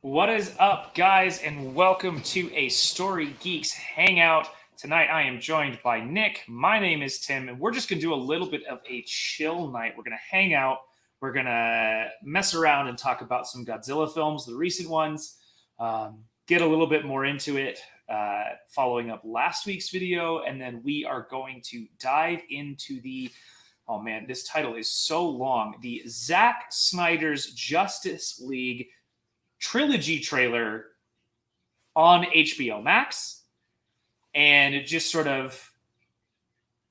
What is up, guys, and welcome to a Story Geeks Hangout. Tonight I am joined by Nick. My name is Tim, and we're just going to do a little bit of a chill night. We're going to hang out. We're going to mess around and talk about some Godzilla films, the recent ones, get a little bit more into it, following up last week's video, and then we are going to dive into the oh man, this title is so long. The Zack Snyder's Justice League Trilogy trailer on HBO Max, and just sort of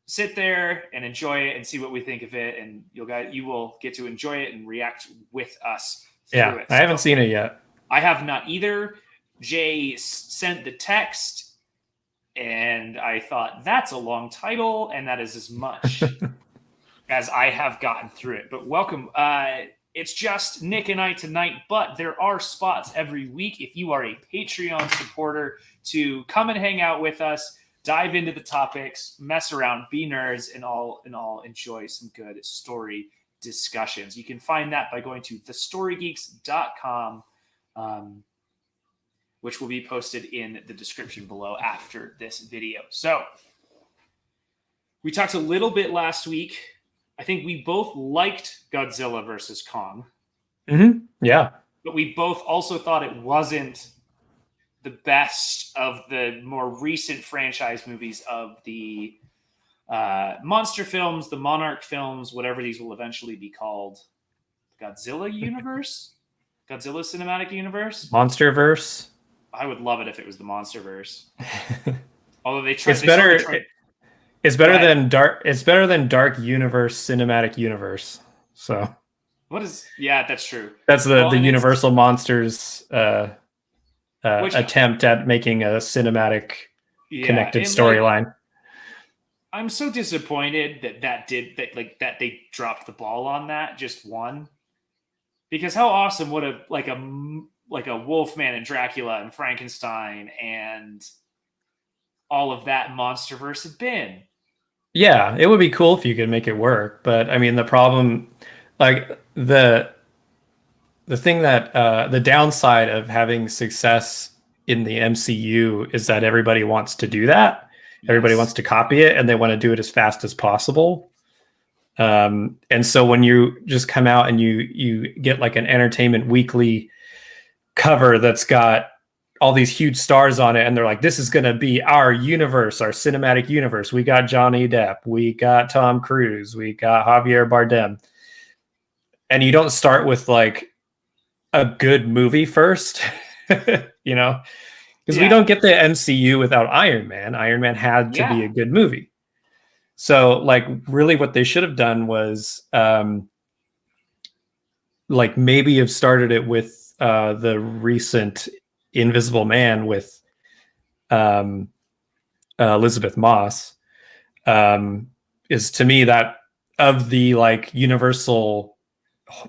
sit there and enjoy it and see what we think of it, and you will get to enjoy it and react with us through it. I haven't seen it yet. I have not either. Jay sent the text, and I thought that's a long title, and that is as much as I have gotten through it. But welcome. It's just Nick and I tonight, but there are spots every week if you are a Patreon supporter to come and hang out with us, dive into the topics, mess around, be nerds, and all enjoy some good story discussions. You can find that by going to thestorygeeks.com, which will be posted in the description below after this video. So we talked a little bit last week. I think we both liked Godzilla versus Kong. Mm-hmm. Yeah. But we both also thought it wasn't the best of the more recent franchise movies of the monster films, the Monarch films, whatever these will eventually be called. Godzilla universe? Godzilla cinematic universe? Monsterverse? I would love it if it was the Monsterverse. Although they tried... It's better than Dark. It's better than Dark Universe Cinematic Universe. So, what is? Yeah, that's true. That's the Universal Monsters attempt at making a cinematic connected storyline. I'm so disappointed that they dropped the ball on that. Just one, because how awesome would a Wolfman and Dracula and Frankenstein and all of that Monsterverse have been. Yeah, it would be cool if you could make it work, but I mean the problem, like the thing that the downside of having success in the MCU is that everybody wants to do that. Yes. Everybody wants to copy it, and they want to do it as fast as possible. And so when you just come out and you get like an Entertainment Weekly cover that's got all these huge stars on it, and they're like, this is going to be our universe, our cinematic universe. We got Johnny Depp, we got Tom Cruise, we got Javier Bardem. And you don't start with like a good movie first, you know, because we don't get the MCU without Iron Man. Iron Man had to be a good movie. So like really what they should have done was like maybe have started it with the recent Invisible Man with Elizabeth Moss, is to me that of the like Universal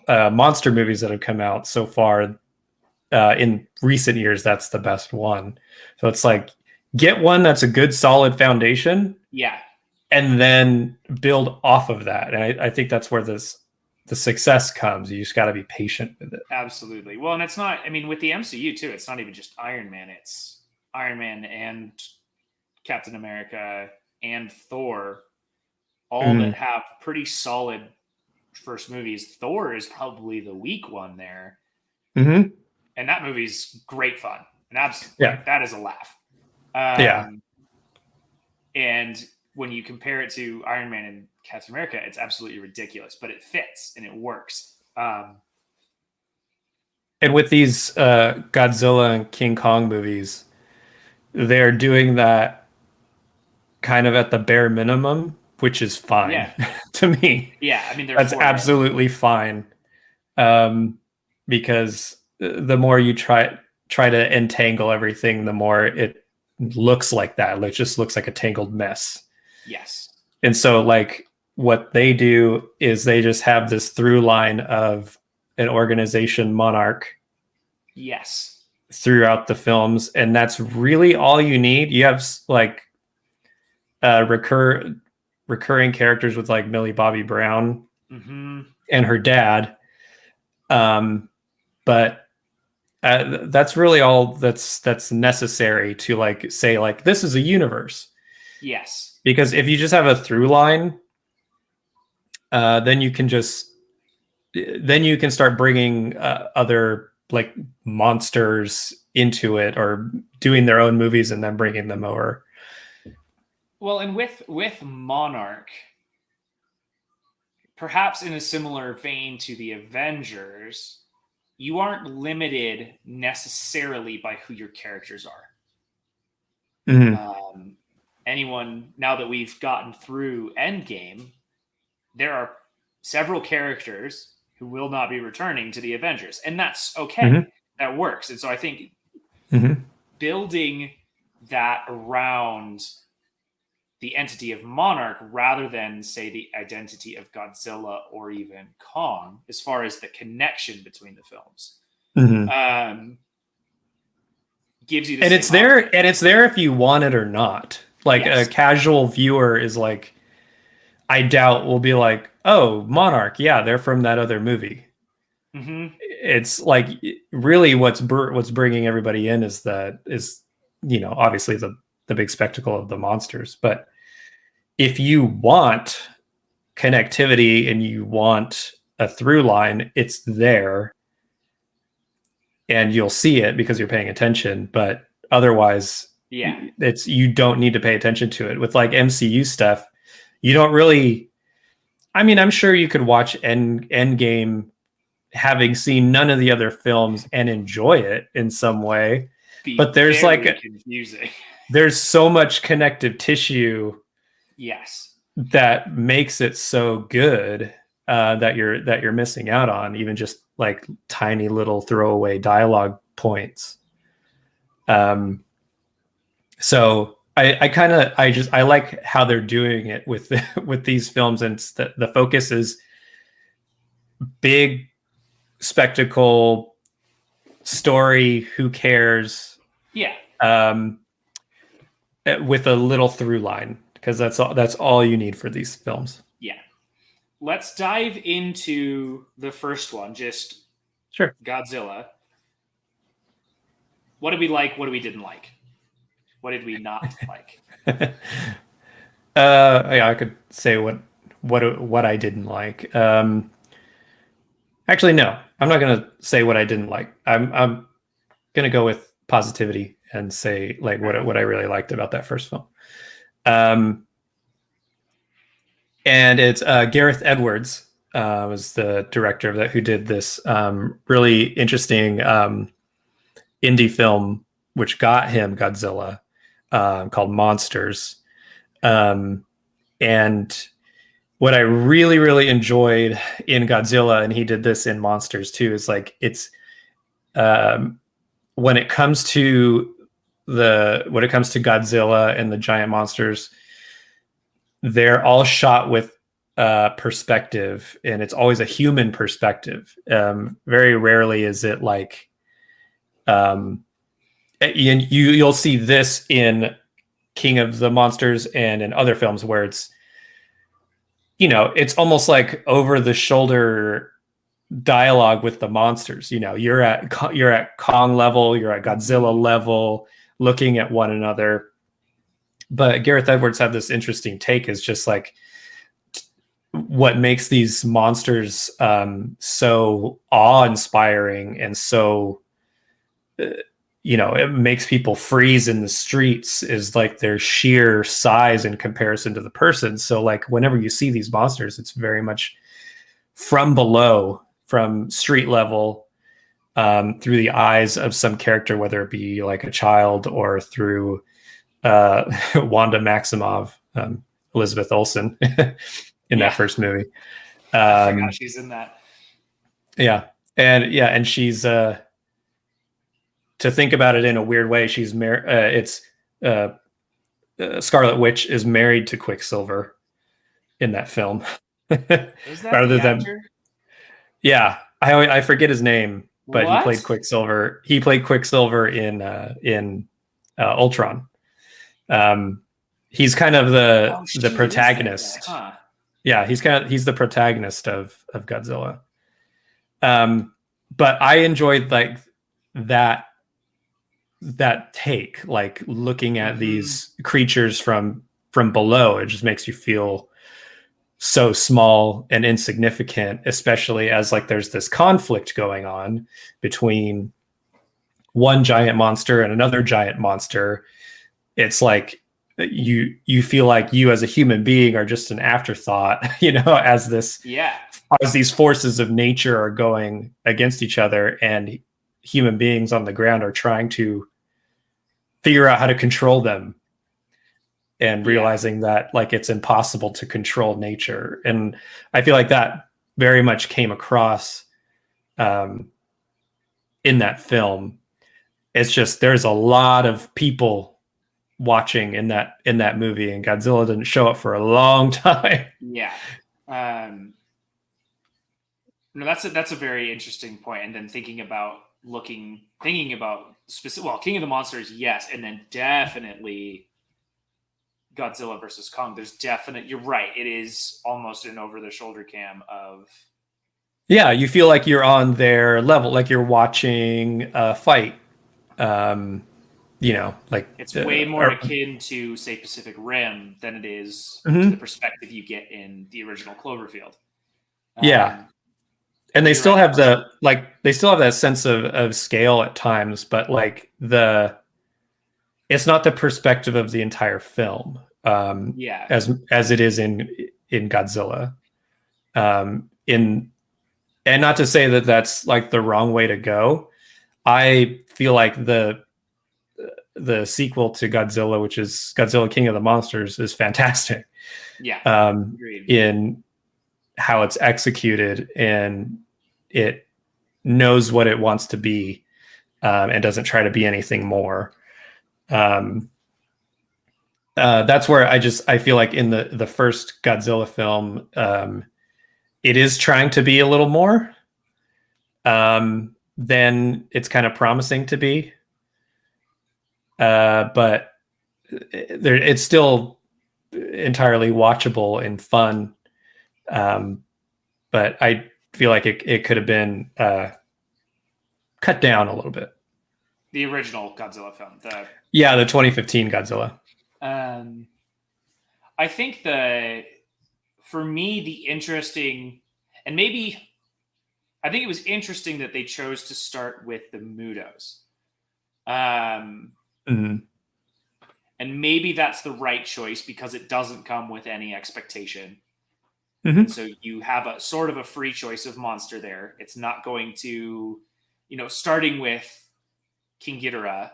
monster movies that have come out so far in recent years, that's the best one. So it's like get one that's a good solid foundation, and then build off of that. And I think that's where the success comes. You just got to be patient with it. Absolutely. Well, and it's not, I mean, with the MCU too, it's not even just Iron Man. It's Iron Man and Captain America and Thor, all that have pretty solid first movies. Thor is probably the weak one there. Mm-hmm. And that movie's great fun. And absolutely, that is a laugh. And when you compare it to Iron Man and Captain America, it's absolutely ridiculous, but it fits and it works. And with these Godzilla and King Kong movies, they're doing that kind of at the bare minimum, which is fine to me. Yeah, I mean, that's absolutely fine, because the more you try to entangle everything, the more it looks like that. It just looks like a tangled mess. Yes. And so like what they do is they just have this through line of an organization, Monarch. Yes. Throughout the films. And that's really all you need. You have like recurring characters with like Millie Bobby Brown and her dad. But That's really all that's necessary to like say like this is a universe. Yes. Because if you just have a through line, then you can start bringing other like monsters into it or doing their own movies and then bringing them over. Well, and with Monarch, perhaps in a similar vein to the Avengers, you aren't limited necessarily by who your characters are. Mm-hmm. Anyone, now that we've gotten through Endgame, there are several characters who will not be returning to the Avengers, and that's okay. Mm-hmm. That works. And so I think Mm-hmm. building that around the entity of Monarch rather than, say, the identity of Godzilla or even Kong, as far as the connection between the films, gives you the and same it's there option. and it's there if you want it or not. Like Yes. a casual viewer is like, I doubt will be like, oh, Monarch, yeah, they're from that other movie. Mm-hmm. It's like really what's bringing everybody in is obviously the big spectacle of the monsters. But if you want connectivity and you want a through line, it's there, and you'll see it because you're paying attention. But otherwise, Yeah, you don't need to pay attention to it. With like MCU stuff, you don't really. I mean, I'm sure you could watch Endgame having seen none of the other films and enjoy it in some way. But there's like confusing. There's so much connective tissue. Yes. That makes it so good that you're missing out on even just like tiny little throwaway dialogue points. So I like how they're doing it with with these films, and the focus is big spectacle story. Who cares? Yeah. With a little through line, because that's all you need for these films. Yeah. Let's dive into the first one, just sure. Godzilla. What did we like? What we didn't like? What did we not like? Yeah, I could say what I didn't like. Actually, no, I'm not gonna say what I didn't like. I'm gonna go with positivity and say like what I really liked about that first film. And it's Gareth Edwards was the director of that, who did this really interesting indie film which got him Godzilla, called Monsters. And what I really enjoyed in Godzilla, and he did this in Monsters too, is like it's when it comes to Godzilla and the giant monsters, they're all shot with perspective, and it's always a human perspective. Very rarely is it like, you'll see this in King of the Monsters and in other films where it's, it's almost like over the shoulder dialogue with the monsters. You're at Kong level, you're at Godzilla level, looking at one another. But Gareth Edwards had this interesting take, is just like what makes these monsters so awe-inspiring and so it makes people freeze in the streets is like their sheer size in comparison to the person. So like whenever you see these monsters, it's very much from below, from street level, through the eyes of some character, whether it be like a child or through Wanda Maximoff, Elizabeth Olsen in that first movie. I forgot she's in that. Yeah. And she's to think about it in a weird way, she's married. Scarlet Witch is married to Quicksilver in that film. Is that rather the actor? Yeah, I forget his name, but he played Quicksilver. He played Quicksilver in Ultron. He's kind of the protagonist. Huh? Yeah, he's the protagonist of Godzilla. But I enjoyed like that take, like looking at Mm-hmm. these creatures from below. It just makes you feel so small and insignificant, especially as like there's this conflict going on between one giant monster and another giant monster. It's like you feel like you as a human being are just an afterthought, Yeah. as these forces of nature are going against each other, and human beings on the ground are trying to figure out how to control them, and Yeah. realizing that like it's impossible to control nature. And I feel like that very much came across um, in that film. It's just there's a lot of people watching in that movie, and Godzilla didn't show up for a long time. Yeah. Um, no, that's a very interesting point. And then thinking about specific, well, King of the Monsters, yes, and then definitely Godzilla versus Kong. You're right. It is almost an over the shoulder cam of, Yeah, you feel like you're on their level, like you're watching a fight. Um, like it's way more akin to, say, Pacific Rim than it is to the mhm. perspective you get in the original Cloverfield. Yeah, Um, and but you're right. they still have that sense of scale at times, but like it's not the perspective of the entire film, Yeah. as it is in Godzilla. In And not to say that that's like the wrong way to go. I feel like the sequel to Godzilla, which is Godzilla King of the Monsters, is fantastic Yeah. Agreed. in how it's executed, and it knows what it wants to be, and doesn't try to be anything more. Um, that's where I feel like in the first Godzilla film, it is trying to be a little more than it's kind of promising to be. But it's still entirely watchable and fun. Um, but I feel like it could have been cut down a little bit. The original Godzilla film. Yeah, the 2015 Godzilla. Um, I think for me, the interesting, and maybe I think it was interesting that they chose to start with the Mudos. Um, Mm-hmm. and maybe that's the right choice because it doesn't come with any expectation. And Mm-hmm. so you have a sort of a free choice of monster there. It's not going to, starting with King Ghidorah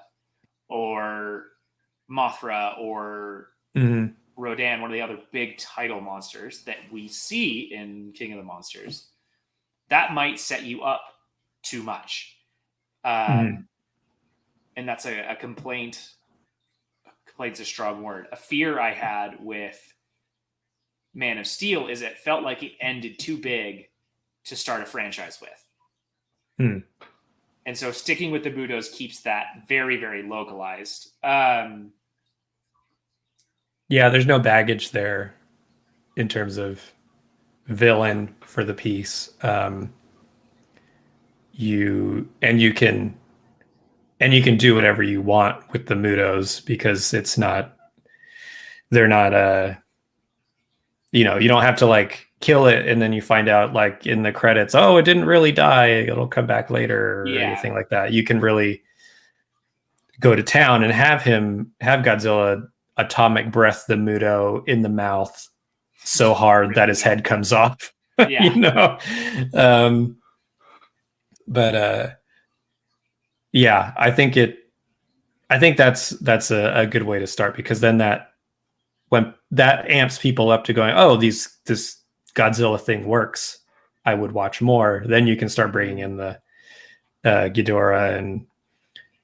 or Mothra or Mm-hmm. Rodan, one of the other big title monsters that we see in King of the Monsters, that might set you up too much. Mm-hmm. And that's a complaint. Complaint's a strong word. A fear I had with Man of Steel is it felt like it ended too big to start a franchise with. Mm-hmm. And so sticking with the Budos keeps that very, very localized. Yeah, there's no baggage there in terms of villain for the piece. You can do whatever you want with the Mudos, because they're not you don't have to like kill it and then you find out like in the credits, oh, it didn't really die, it'll come back later, or Yeah. anything like that. You can really go to town and have Godzilla atomic breath the Muto in the mouth so hard that his head comes off. Yeah. you know um but yeah, I think that's a good way to start, because then when that amps people up to going, oh, this Godzilla thing works, I would watch more. Then you can start bringing in the Ghidorah and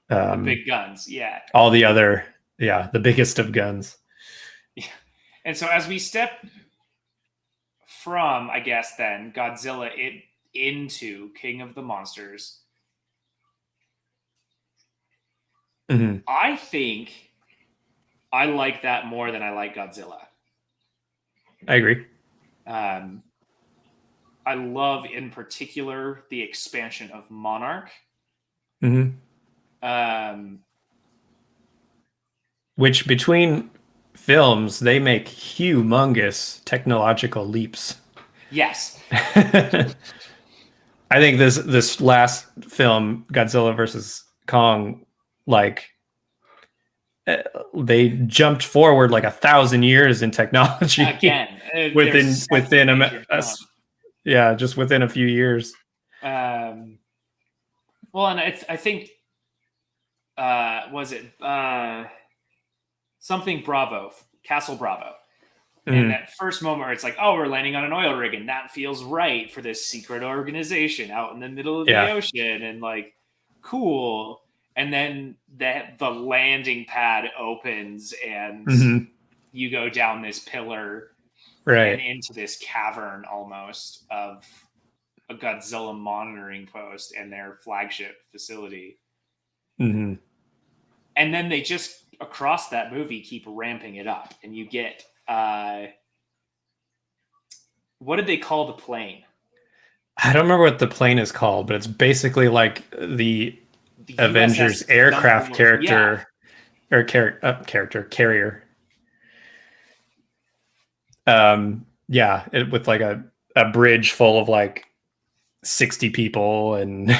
The big guns. Yeah. all the other, the biggest of guns. Yeah. And so as we step from, I guess, then Godzilla into King of the Monsters, Mm-hmm. I think I like that more than I like Godzilla. I agree. I love, in particular, the expansion of Monarch. Mm-hmm. Um, Which between films, they make humongous technological leaps. yes. I think this last film, Godzilla versus Kong, like they jumped forward like 1,000 years in technology Again, there's such a within major jump. yeah, just within a few years. Um, well, and I think was it something Bravo, Castle Bravo, and Mm, that first moment where it's like, oh, we're landing on an oil rig, and that feels right for this secret organization out in the middle of the yeah. ocean, and like, cool. And then the landing pad opens, and Hmm. you go down this pillar and Right. into this cavern almost of a Godzilla monitoring post and their flagship facility. Hmm. And then they just across that movie keep ramping it up, and you get what did they call the plane? I don't remember what the plane is called, but it's basically like the The Avengers USS aircraft something. Yeah, character or character carrier. Yeah, with like a bridge full of like 60 people and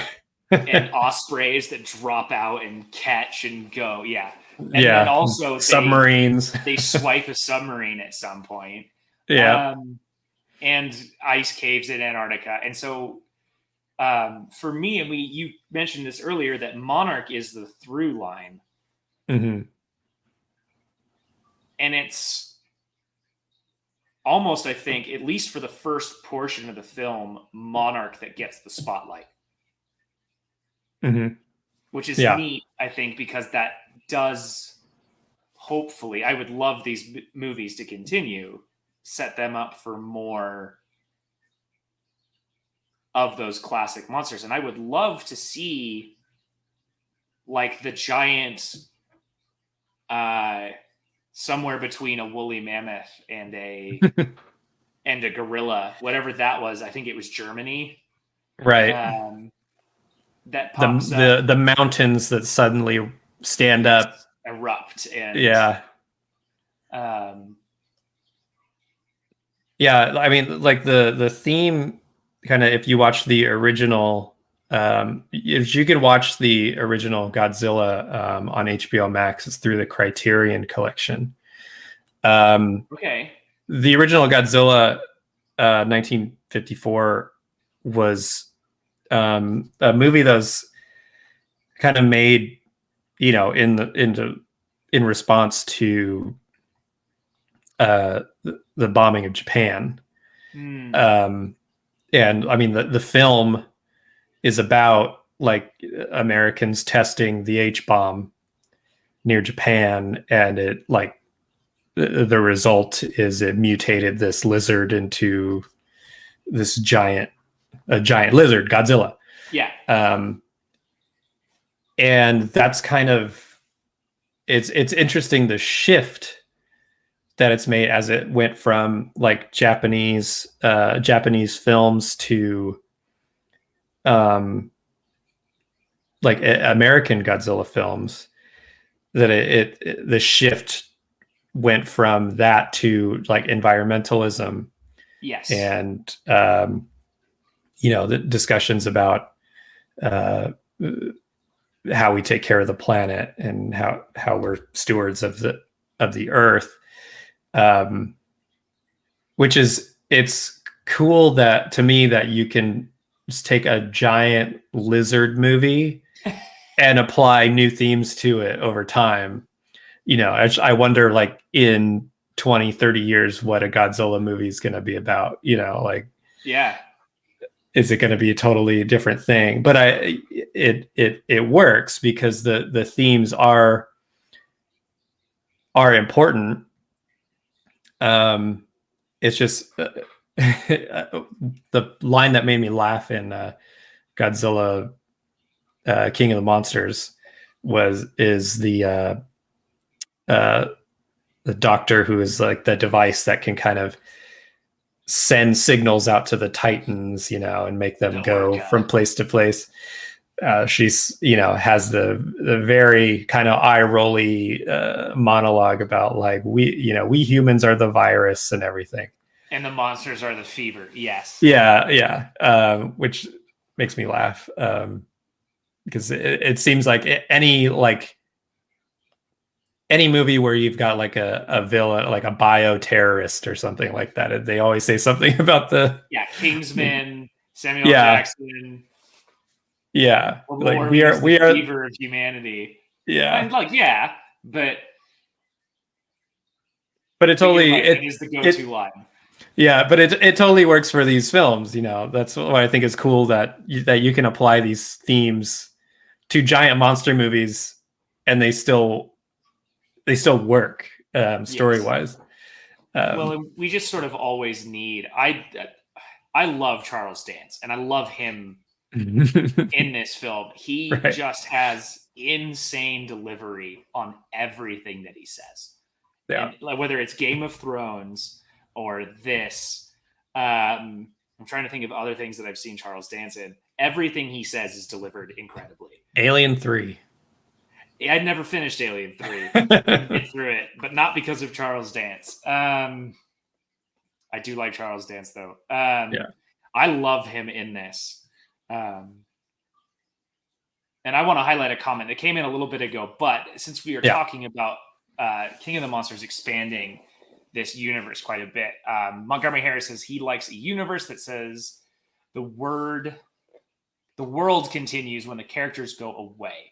and ospreys that drop out and catch and go. Yeah, and then yeah, also submarines. they swipe a submarine at some point. Yeah. Um, and ice caves in Antarctica. And so for me, and you mentioned this earlier, that Monarch is the through line, Hmm. and it's almost, I think, at least for the first portion of the film, Monarch that gets the spotlight, Hmm. which is Yeah. neat, I think, because that does hopefully, I would love these movies to continue, set them up for more of those classic monsters. And I would love to see like the giant somewhere between a woolly mammoth and a gorilla, whatever that was. I think it was Germany. Right. Um, that The pops up, the the mountains that suddenly stand yes, up. erupt, and Yeah. um, Yeah, I mean, like the theme kind of, if you watch the original, if you could watch the original Godzilla on HBO Max, it's through the Criterion Collection. okay, The original Godzilla, 1954, was a movie that was kind of made, in response to the bombing of Japan. hmm, Um, and I mean, the film is about like Americans testing the H bomb near Japan, and it like the result is it mutated this lizard into this a giant lizard, Godzilla. yeah, Um, and that's kind of it's interesting the shift that it's made as it went from like Japanese films to um like American Godzilla films, that the shift went from that to like environmentalism yes, and the discussions about uh, how we take care of the planet and how we're stewards of the earth, um, which is it's cool that to me that you can just take a giant lizard movie and apply new themes to it over time. I wonder like in 20-30 years what a Godzilla movie is going to be about, like yeah, is it going to be a totally different thing? But it works because the themes are important. It's just the line that made me laugh in Godzilla King of the Monsters is uh, the doctor who is like the device that can kind of send signals out to the Titans, and make them the go Orca, from place to place. she's has the very kind of eye rolly monologue about like we humans are the virus and everything, and the monsters are the fever. Yes. yeah, which makes me laugh because it seems like any movie where you've got like a villain, like a bioterrorist or something like that, they always say something about the Kingsman, Samuel yeah Jackson. yeah like Warming is the we are fever of humanity. yeah And but it totally right, it is the go-to line. yeah, but it totally works for these films. That's what I think is cool, that you can apply these themes to giant monster movies and they still work story wise. Well, we just sort of always need. I love Charles Dance, and I love him in this film. He Right. just has insane delivery on everything that he says. Yeah. And like, whether it's Game of Thrones or this, I'm trying to think of other things that I've seen Charles Dance in. Everything he says is delivered incredibly. Alien 3. I'd never finished Alien 3. Couldn't get through it, but not because of Charles Dance. I do like Charles Dance, though. Yeah. I love him in this. And I want to highlight a comment that came in a little bit ago, but since we are talking about King of the Monsters expanding this universe quite a bit, Montgomery Harris says he likes a universe that says the world continues when the characters go away.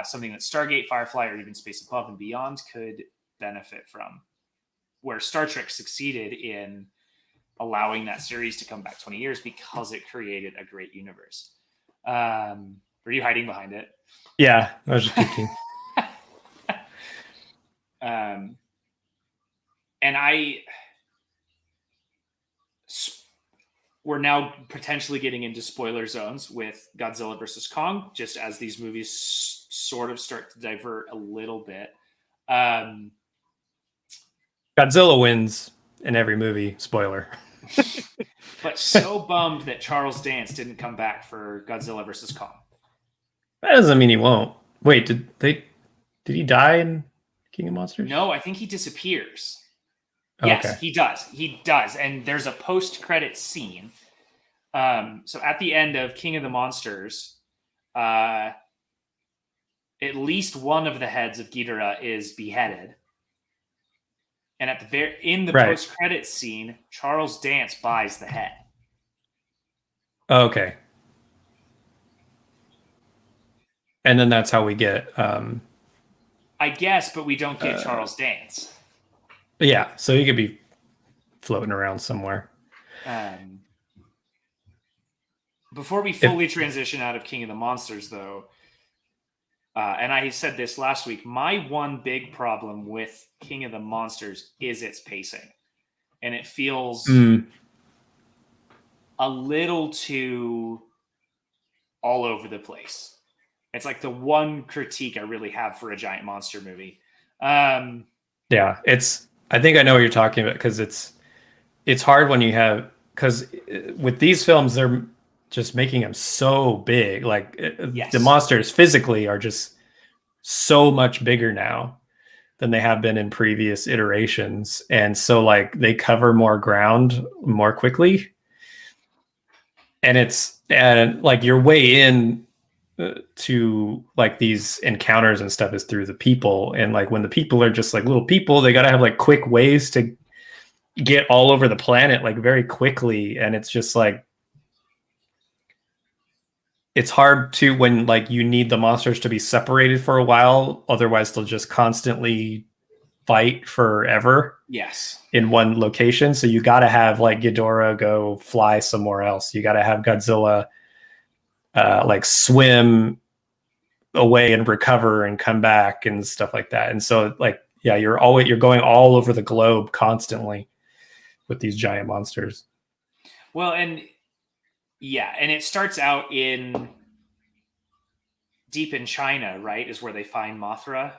Something that Stargate, Firefly, or even Space Above and Beyond could benefit from, where Star Trek succeeded in allowing that series to come back 20 years because it created a great universe. Were you hiding behind it? Yeah, I was just peeking. And we're now potentially getting into spoiler zones with Godzilla versus Kong, just as these movies sort of start to divert a little bit. Godzilla wins in every movie, spoiler. But so bummed that Charles Dance didn't come back for Godzilla versus Kong. That doesn't mean he won't. Wait, did he die in King of Monsters? No, I think he disappears. Okay. Yes, he does. He does. And there's a post-credit scene. So at the end of King of the Monsters, at least one of the heads of Ghidorah is beheaded. And at the post-credit scene, Charles Dance buys the head. Okay. And then that's how we get I guess, but we don't get Charles Dance. Yeah, so he could be floating around somewhere. Before we fully transition out of King of the Monsters, though, and I said this last week, my one big problem with King of the Monsters is its pacing. And it feels a little too all over the place. It's like the one critique I really have for a giant monster movie. Yeah, I think I know what you're talking about, because it's hard when you have, because with these films, they're just making them so big. Like the monsters physically are just so much bigger now than they have been in previous iterations. And so like they cover more ground more quickly. And like your way in to like these encounters and stuff is through the people. And like when the people are just like little people, they got to have like quick ways to get all over the planet like very quickly. And it's just like, it's hard to, when like you need the monsters to be separated for a while, otherwise they'll just constantly fight forever. Yes. In one location. So you got to have like Ghidorah go fly somewhere else. You got to have Godzilla like swim away and recover and come back and stuff like that. And so like, yeah, you're going all over the globe constantly with these giant monsters. Well, and it starts out deep in China, right? Is where they find Mothra.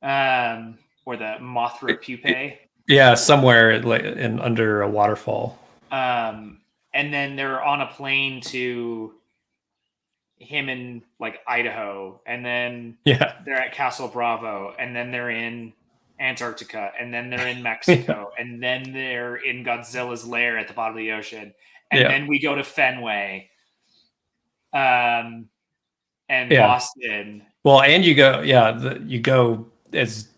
Or the Mothra pupae. Yeah, somewhere like under a waterfall. And then they're on a plane to him in like Idaho, and then Yeah. they're at Castle Bravo, and then they're in Antarctica, and then they're in Mexico, and then they're in Godzilla's lair at the bottom of the ocean, and Yeah. then we go to Fenway, and Yeah. Boston. Well, and you go, you go as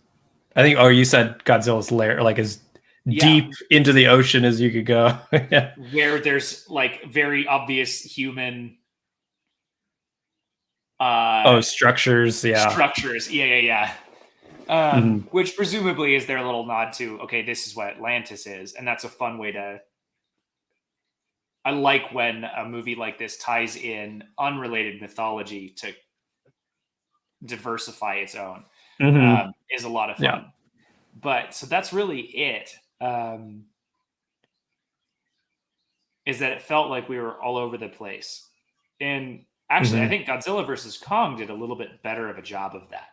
I think. Oh, you said Godzilla's lair, like as deep into the ocean as you could go. Yeah. Where there's like very obvious human Structures. Yeah. structures. Which presumably is their little nod to, okay, this is what Atlantis is, and that's a fun way to. I like when a movie like this ties in unrelated mythology to diversify its own. Is a lot of fun. Yeah. But so that's really it. Is that it felt like we were all over the place. And actually, I think Godzilla versus Kong did a little bit better of a job of that.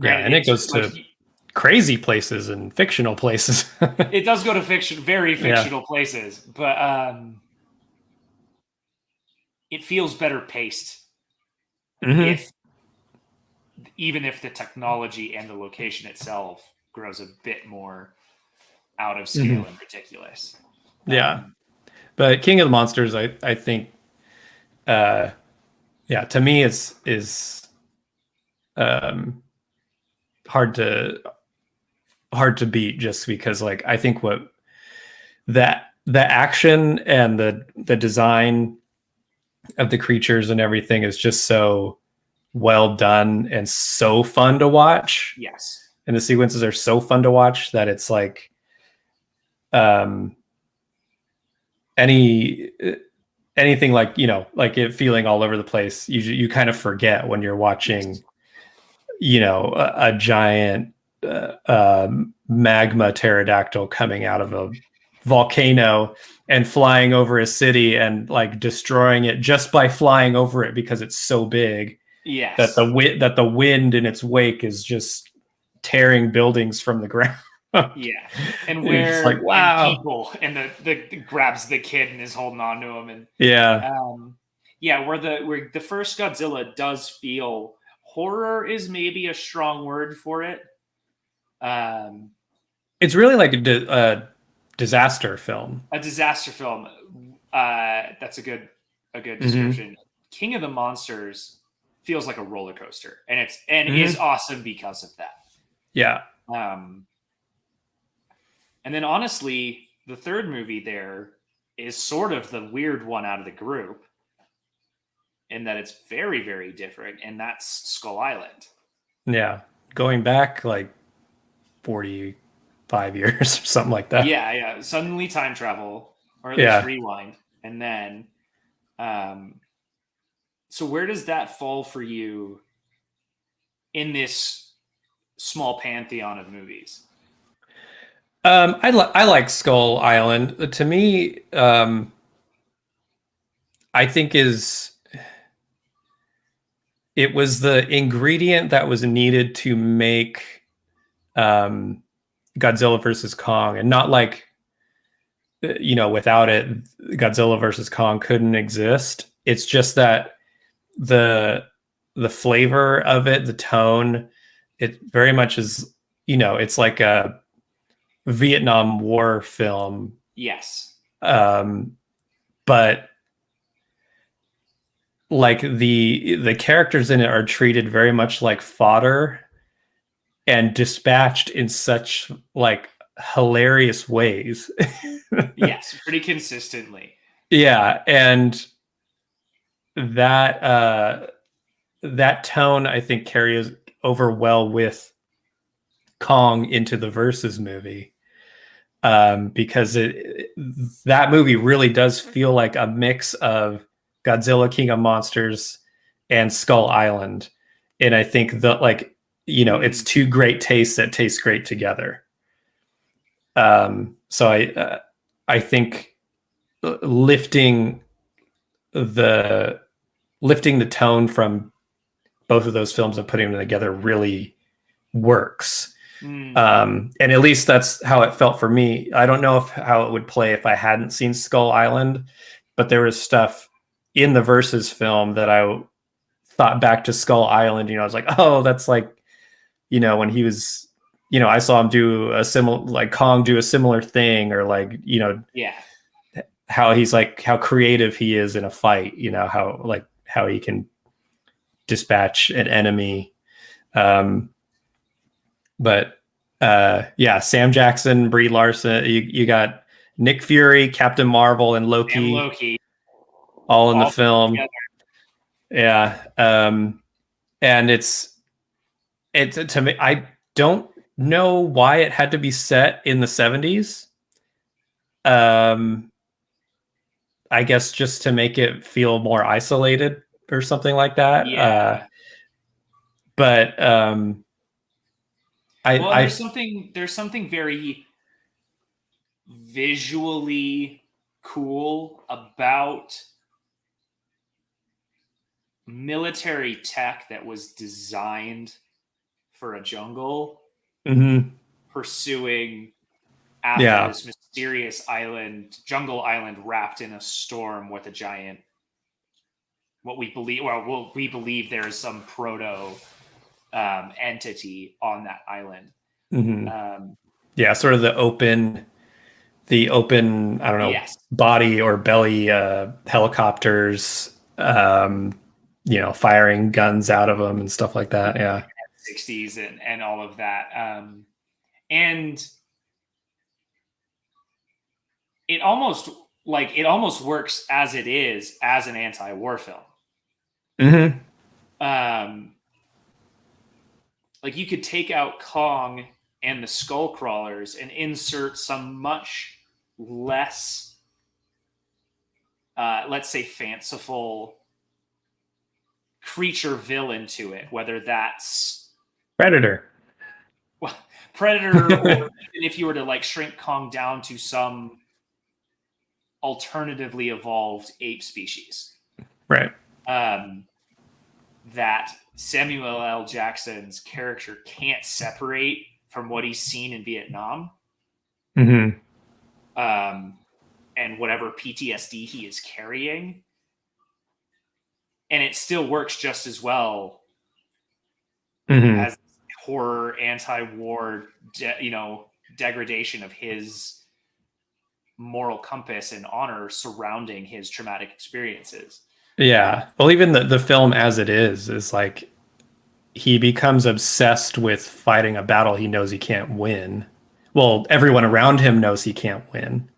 Granted, and it goes to crazy places and fictional places. It does go to very fictional places, but it feels better paced. Even if the technology and the location itself grows a bit more out of scale and ridiculous. Yeah. But King of the Monsters, I think, to me is hard to beat, just because like I think what the action and the design of the creatures and everything is just so well done and so fun to watch. Yes. And the sequences are so fun to watch that it's like anything like, like it feeling all over the place, you kind of forget when you're watching, a giant magma pterodactyl coming out of a volcano and flying over a city and like destroying it just by flying over it, because it's so big. Yes. That the wind in its wake is just tearing buildings from the ground. Yeah. And where like, wow. And people, and the grabs the kid and is holding on to him, and where the first Godzilla does feel, horror is maybe a strong word for it. It's really like a disaster film. A disaster film. That's a good description. King of the Monsters feels like a roller coaster, and is awesome because of that. Yeah. And then honestly, the third movie there is sort of the weird one out of the group, in that it's very, very different, and that's Skull Island. Yeah. Going back like 45 years or something like that. Yeah. Suddenly time travel, or at least rewind. And then, so where does that fall for you in this small pantheon of movies? I like Skull Island. To me, I think it was the ingredient that was needed to make Godzilla versus Kong, and not like, without it, Godzilla versus Kong couldn't exist. It's just that the flavor of it, the tone, it very much is, it's like a Vietnam War film. Yes. But like the characters in it are treated very much like fodder and dispatched in such like hilarious ways. Yes, pretty consistently. Yeah, and that tone I think carries over well with Kong into the Versus movie, because that movie really does feel like a mix of Godzilla King of Monsters and Skull Island, and I think that it's two great tastes that taste great together. So I think lifting the tone from both of those films and putting them together really works. And at least that's how it felt for me. I don't know how it would play if I hadn't seen Skull Island, but there was stuff in the Versus film that I thought back to Skull Island. I was like, oh, that's like, when he was, I saw him do a similar, like Kong do a similar thing, or like, Yeah. how he's like, how creative he is in a fight, how he can dispatch an enemy. But yeah, Sam Jackson, Brie Larson, you got Nick Fury, Captain Marvel, and Loki, all in the film. Yeah. And it's to me, I don't know why it had to be set in the 70s. I guess just to make it feel more isolated or something like that. Yeah. But there's something very visually cool about military tech that was designed for a jungle pursuing after this mysterious jungle island wrapped in a storm with a giant, we believe there's some proto entity on that island. Yeah, sort of the open, I don't know, body or belly helicopters, firing guns out of them and stuff like that. Yeah. 60s and all of that. And it almost works as it is as an anti-war film. Like you could take out Kong and the skull crawlers and insert some much less, let's say, fanciful creature villain to it, whether that's Predator, or even if you were to like shrink Kong down to some alternatively evolved ape species, right? That Samuel L. Jackson's character can't separate from what he's seen in Vietnam, and whatever PTSD he is carrying, and it still works just as well as horror, anti-war, degradation of his moral compass and honor surrounding his traumatic experiences. Yeah. Well, even the film as it is like he becomes obsessed with fighting a battle he knows he can't win. Well, everyone around him knows he can't win.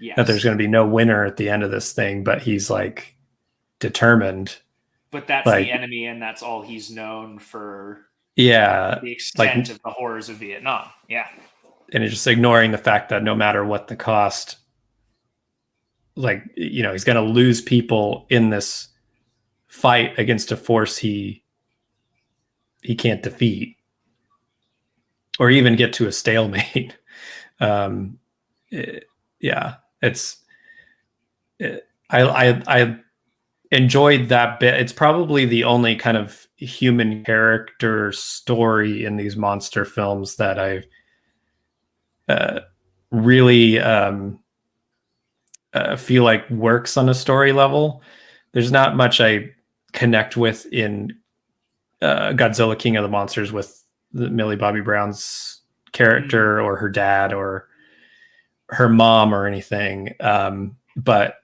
Yes. That there's going to be no winner at the end of this thing, but he's like determined. But that's the enemy, and that's all he's known for. Yeah. The extent of the horrors of Vietnam. Yeah. And it's just ignoring the fact that no matter what the cost, he's going to lose people in this fight against a force he can't defeat or even get to a stalemate. I enjoyed that bit. It's probably the only kind of human character story in these monster films that I've really feel like works on a story level. There's not much I connect with in Godzilla King of the Monsters with Millie Bobby Brown's character or her dad or her mom or anything. But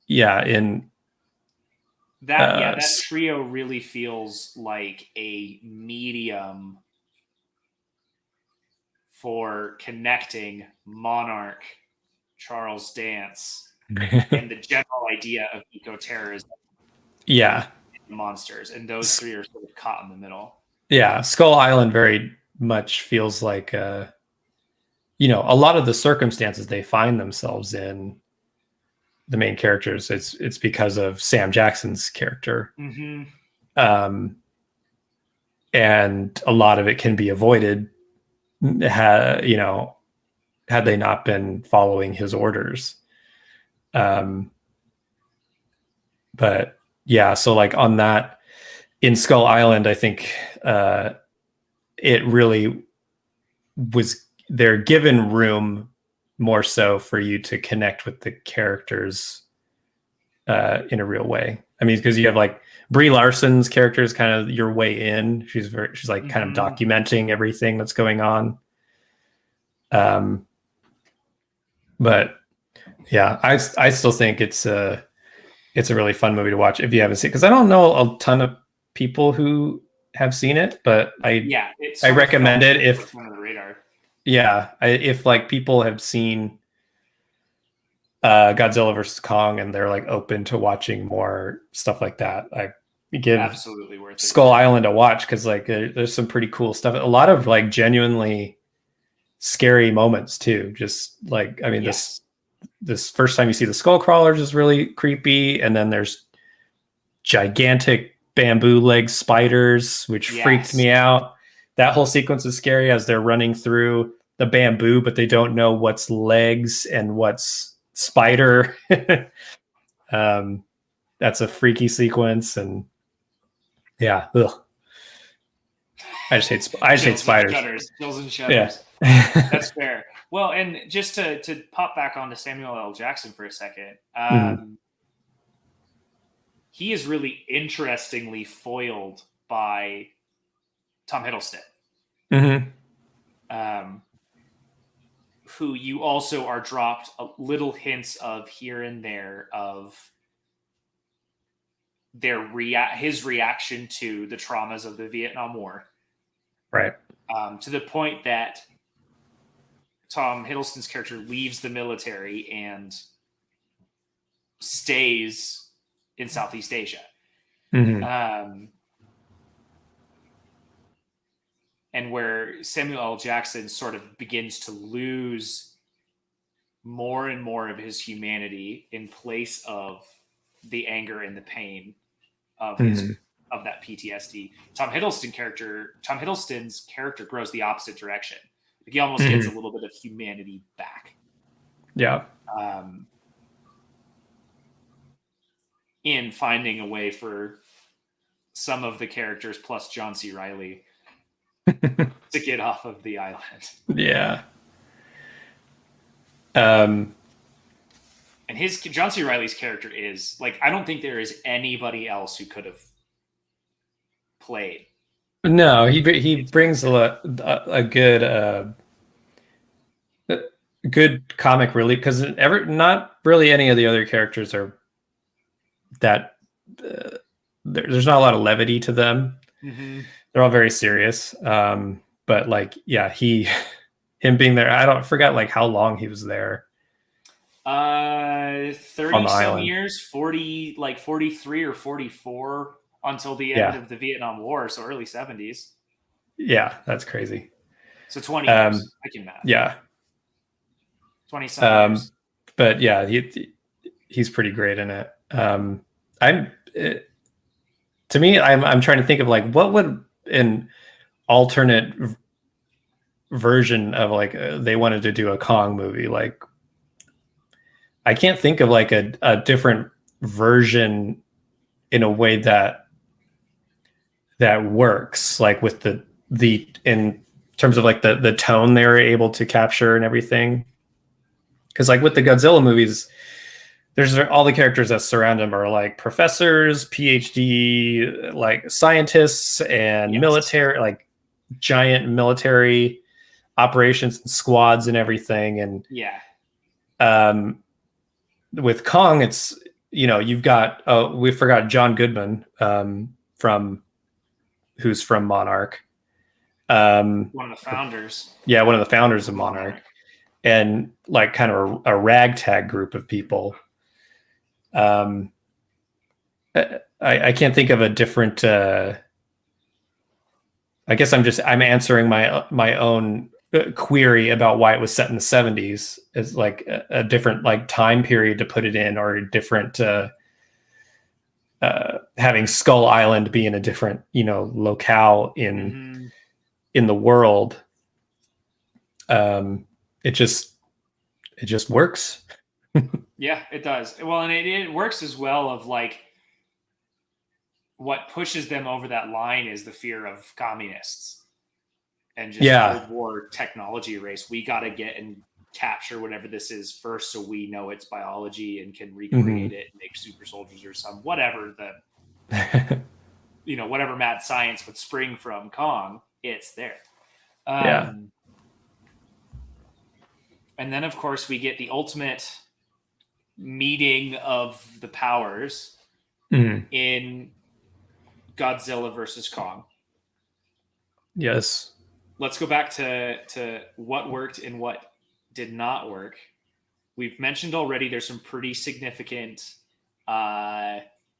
yeah, in that trio really feels like a medium for connecting Monarch, Charles Dance, and the general idea of eco-terrorism. Yeah. Monsters, and those three are sort of caught in the middle. Yeah, Skull Island very much feels like a lot of the circumstances they find themselves in, the main characters, it's because of Sam Jackson's character. And a lot of it can be avoided had they not been following his orders. But yeah, so like on that, in Skull Island, I think it really was, they're given room more so for you to connect with the characters in a real way. I mean, because you have like Brie Larson's character is kind of your way in. She's like kind of documenting everything that's going on. But yeah, I still think it's a really fun movie to watch if you haven't seen it, because I don't know a ton of people who have seen it, but I recommend it if on the radar. Yeah, if like people have seen Godzilla versus Kong and they're like open to watching more stuff like that, I give absolutely worth it. Skull Island a watch, because like there's some pretty cool stuff. A lot of like genuinely scary moments too. Just like, I mean, this first time you see the skull crawlers is really creepy, and then there's gigantic bamboo leg spiders, which freaked me out. That whole sequence is scary as they're running through the bamboo, but they don't know what's legs and what's spider. That's a freaky sequence, and yeah, ugh. I just hate spiders. Chills and shudders. Yeah. That's fair. Well, and just to pop back onto Samuel L. Jackson for a second, he is really interestingly foiled by Tom Hiddleston, who you also are dropped little hints of here and there of his reaction to the traumas of the Vietnam War. Right. To the point that Tom Hiddleston's character leaves the military and stays in Southeast Asia. And where Samuel L. Jackson sort of begins to lose more and more of his humanity in place of the anger and the pain of of that PTSD. Tom Hiddleston's character grows the opposite direction. Like he almost gets a little bit of humanity back. Yeah. In finding a way for some of the characters plus John C. Reilly to get off of the island. Yeah. And John C. Reilly's character is like, I don't think there is anybody else who could have played. No, he brings a good comic relief, because not really any of the other characters are that there's not a lot of levity to them. They're all very serious. But like, yeah, him being there, I forgot like how long he was there. 30 some years, 43 or 44 until the end of the Vietnam War, so early 70s. Yeah, that's crazy. So 20 years. I can math. Yeah. 20 some years. But yeah, he's pretty great in it. I'm trying to think of like what would an alternate version of like they wanted to do a Kong movie. Like I can't think of like a different version in a way that works, like with the in terms of like the tone they were able to capture and everything. Because like with the Godzilla movies, there's all the characters that surround him are like professors, PhD, like scientists, and military, like giant military operations and squads and everything. And with Kong, it's, you've got, we forgot John Goodman who's from Monarch. One of the founders. Yeah, one of the founders of Monarch. And like kind of a ragtag group of people. I can't think of a different. I guess I'm answering my own query about why it was set in the 70s as like a different like time period to put it in, or a different having Skull Island be in a different locale in the world. It just works. Yeah, it does. Well, and it works as well of like what pushes them over that line is the fear of communists and just Cold War technology race. We got to get and capture whatever this is first, so we know its biology and can recreate it and make super soldiers or some whatever whatever mad science would spring from Kong. It's there. Yeah. And then, of course, we get the ultimate meeting of the powers in Godzilla versus Kong. Yes. Let's go back to what worked and what did not work. We've mentioned already there's some pretty significant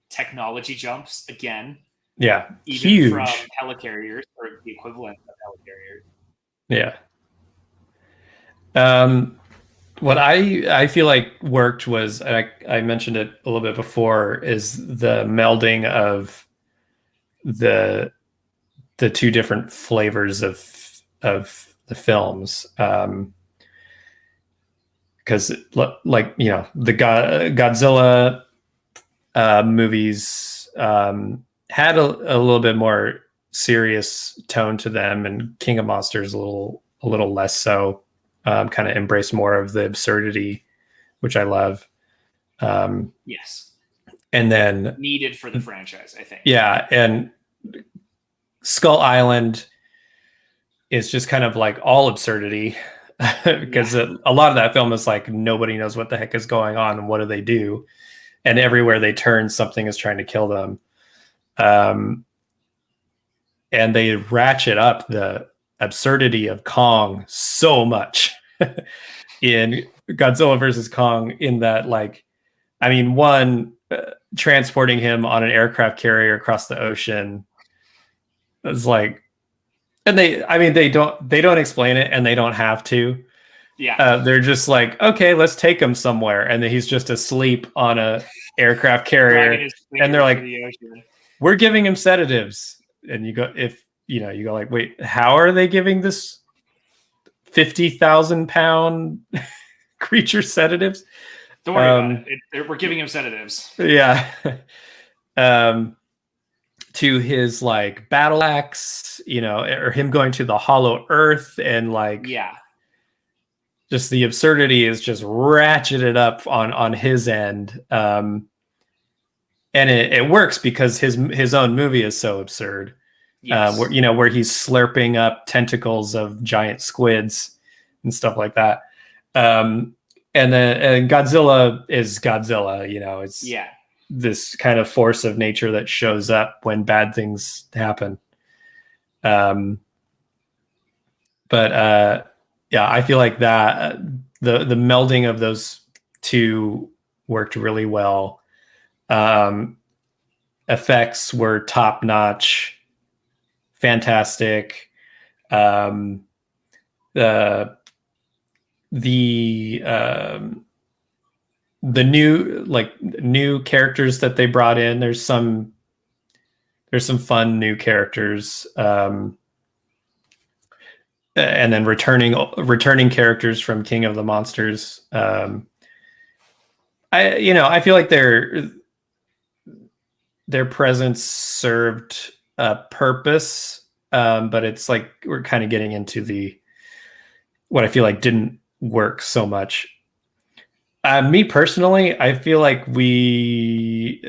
technology jumps again. Yeah. Even Huge. from helicarriers, or the equivalent of helicarriers. Yeah. What I feel like worked was, and I mentioned it a little bit before, is the melding of the two different flavors of the films. Because like, you know, the Godzilla movies had a little bit more serious tone to them, and King of Monsters a little less so. Kind of embrace more of the absurdity, which I love. Yes. And then needed for the franchise, I think. Yeah, and Skull Island is just kind of like all absurdity because a lot of that film is like nobody knows what the heck is going on and what do they do, and everywhere they turn, something is trying to kill them. And they ratchet up the absurdity of Kong so much in Godzilla versus Kong, in that, like, I mean, one, transporting him on an aircraft carrier across the ocean is like, and they don't explain it, and they don't have to. Yeah. They're just like, okay, let's take him somewhere, and then he's just asleep on a aircraft carrier, and they're like, we're giving him sedatives, and you go, you go like, wait, how are they giving this 50,000 pound creature sedatives? Don't worry about it. We're giving him sedatives. Yeah. To his like battle axe, or him going to the hollow earth, and like, just the absurdity is just ratcheted up on his end. And it works because his own movie is so absurd. Yes. Where he's slurping up tentacles of giant squids and stuff like that. And Godzilla is Godzilla, it's this kind of force of nature that shows up when bad things happen. But I feel like that the melding of those two worked really well. Effects were top notch. Fantastic. The new characters that they brought in, there's some fun new characters, and then returning characters from King of the Monsters. I feel like their presence served a purpose, but it's like we're kind of getting into what I feel like didn't work so much. Me personally, I feel like we,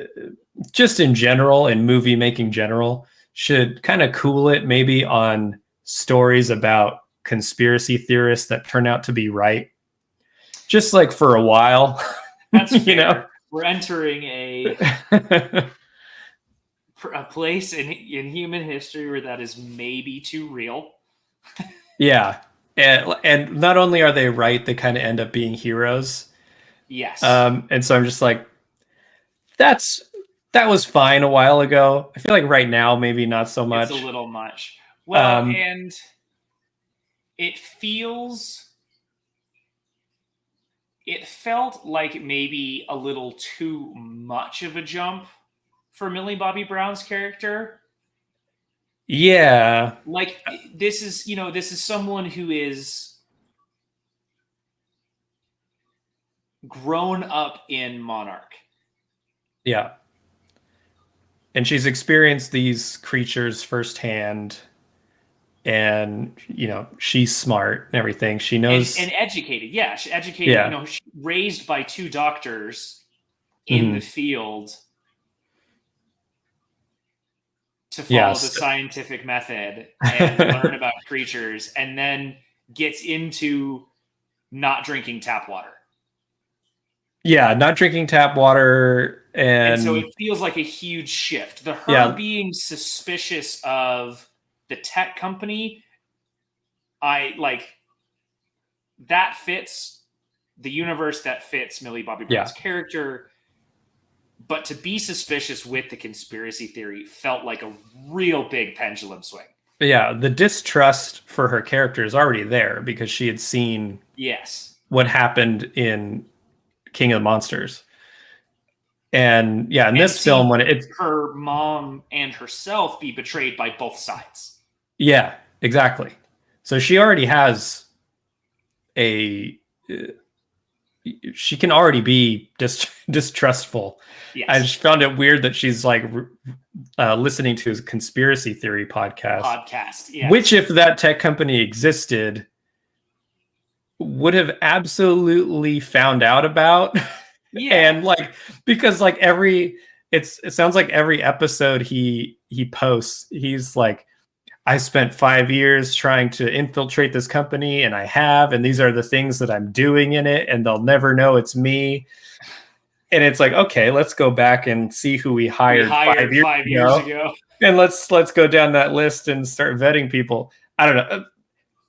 just in general, in movie making general, should kind of cool it maybe on stories about conspiracy theorists that turn out to be right. Just like for a while. That's fair. We're entering a place in human history where that is maybe too real. Yeah. And not only are they right, they kind of end up being heroes. Yes. And so I'm just like, that was fine a while ago. I feel like right now, maybe not so much. It's a little much. Well, and it felt like maybe a little too much of a jump for Millie Bobby Brown's character. Yeah. Like, this is someone who is grown up in Monarch. Yeah. And she's experienced these creatures firsthand. and she's smart and everything. She and knows. educated. Yeah, she educated. Yeah. Raised by two doctors in the Mhm. field to follow the Yes. scientific method and learn about creatures, and then gets into not drinking tap water. Yeah, not drinking tap water, And so and it feels like a huge shift. Her yeah, being suspicious of the tech company, I like that fits the universe, that fits Millie Bobby yeah, Brown's character. But to be suspicious with the conspiracy theory felt like a real big pendulum swing. yeah. The distrust for her character is already there because she had seen Yes. what happened in King of the Monsters. And yeah, in And this film, see when it's her mom and herself be betrayed by both sides. yeah, exactly. So she already has a she can already be distrustful. I Yes. just found it weird that she's like listening to a conspiracy theory podcast, Podcast. which, Yes. if that tech company existed, would have absolutely found out about. Yeah. And like, because like it sounds like every episode he posts, he's like, I spent 5 years trying to infiltrate this company, and I have, and these are the things that I'm doing in it, and they'll never know it's me. And it's like, okay, let's go back and see who we We hired five hired years 5 years ago, ago. and let's go down that list and start vetting people. I don't know.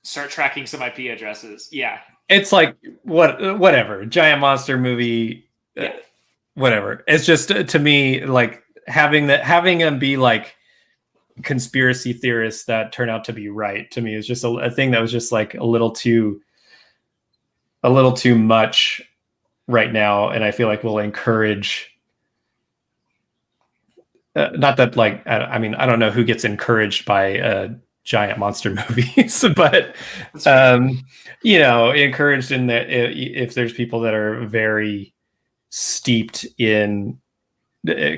Start tracking some IP addresses. Yeah. It's like whatever giant monster movie, Yeah. whatever. It's just to me like having them be like conspiracy theorists that turn out to be right. To me is just a thing that was just like a little too much right now, and I feel like will encourage. Not that like I mean I don't know who gets encouraged by giant monster movies, but encouraged in that if there's people that are very steeped in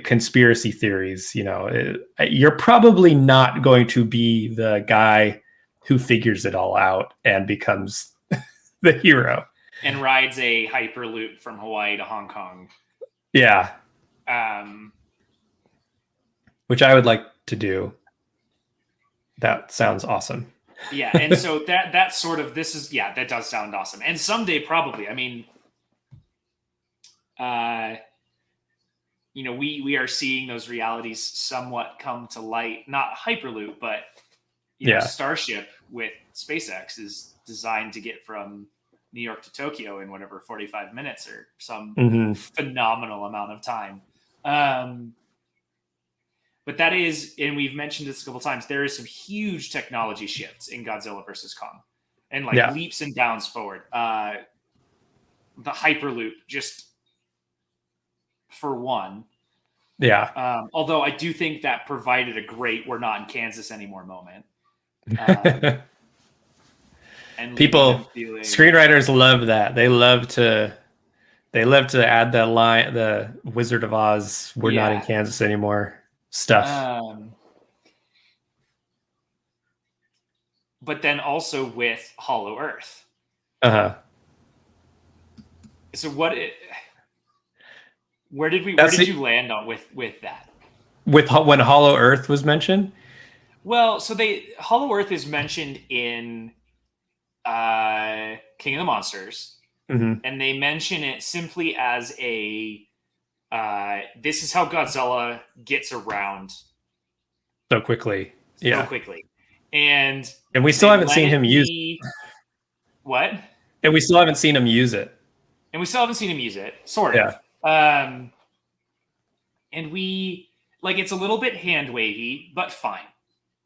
conspiracy theories, you're probably not going to be the guy who figures it all out and becomes the hero And rides a hyperloop from Hawaii to Hong Kong. Yeah. Which I would like to do. That sounds awesome. Yeah, and so that sort of that does sound awesome. And someday probably, I mean, we are seeing those realities somewhat come to light. Not Hyperloop, but Starship with SpaceX is designed to get from New York to Tokyo in whatever 45 minutes or some phenomenal amount of time. But that is, and we've mentioned this a couple times, there is some huge technology shifts in Godzilla versus Kong, and leaps and bounds forward. The Hyperloop, just for one. Yeah. Although I do think that provided a great "we're not in Kansas anymore" moment. And people, screenwriters love that. They love to add that line, the Wizard of Oz, "We're not in Kansas anymore" stuff. But then also with Hollow Earth. So where did you land on with that? With when Hollow Earth was mentioned? Well, so Hollow Earth is mentioned in King of the Monsters, and they mention it simply as a this is how Godzilla gets around so quickly. And we still haven't seen him use what? And we still haven't seen him use it. Sort of. And we it's a little bit hand wavy, but fine.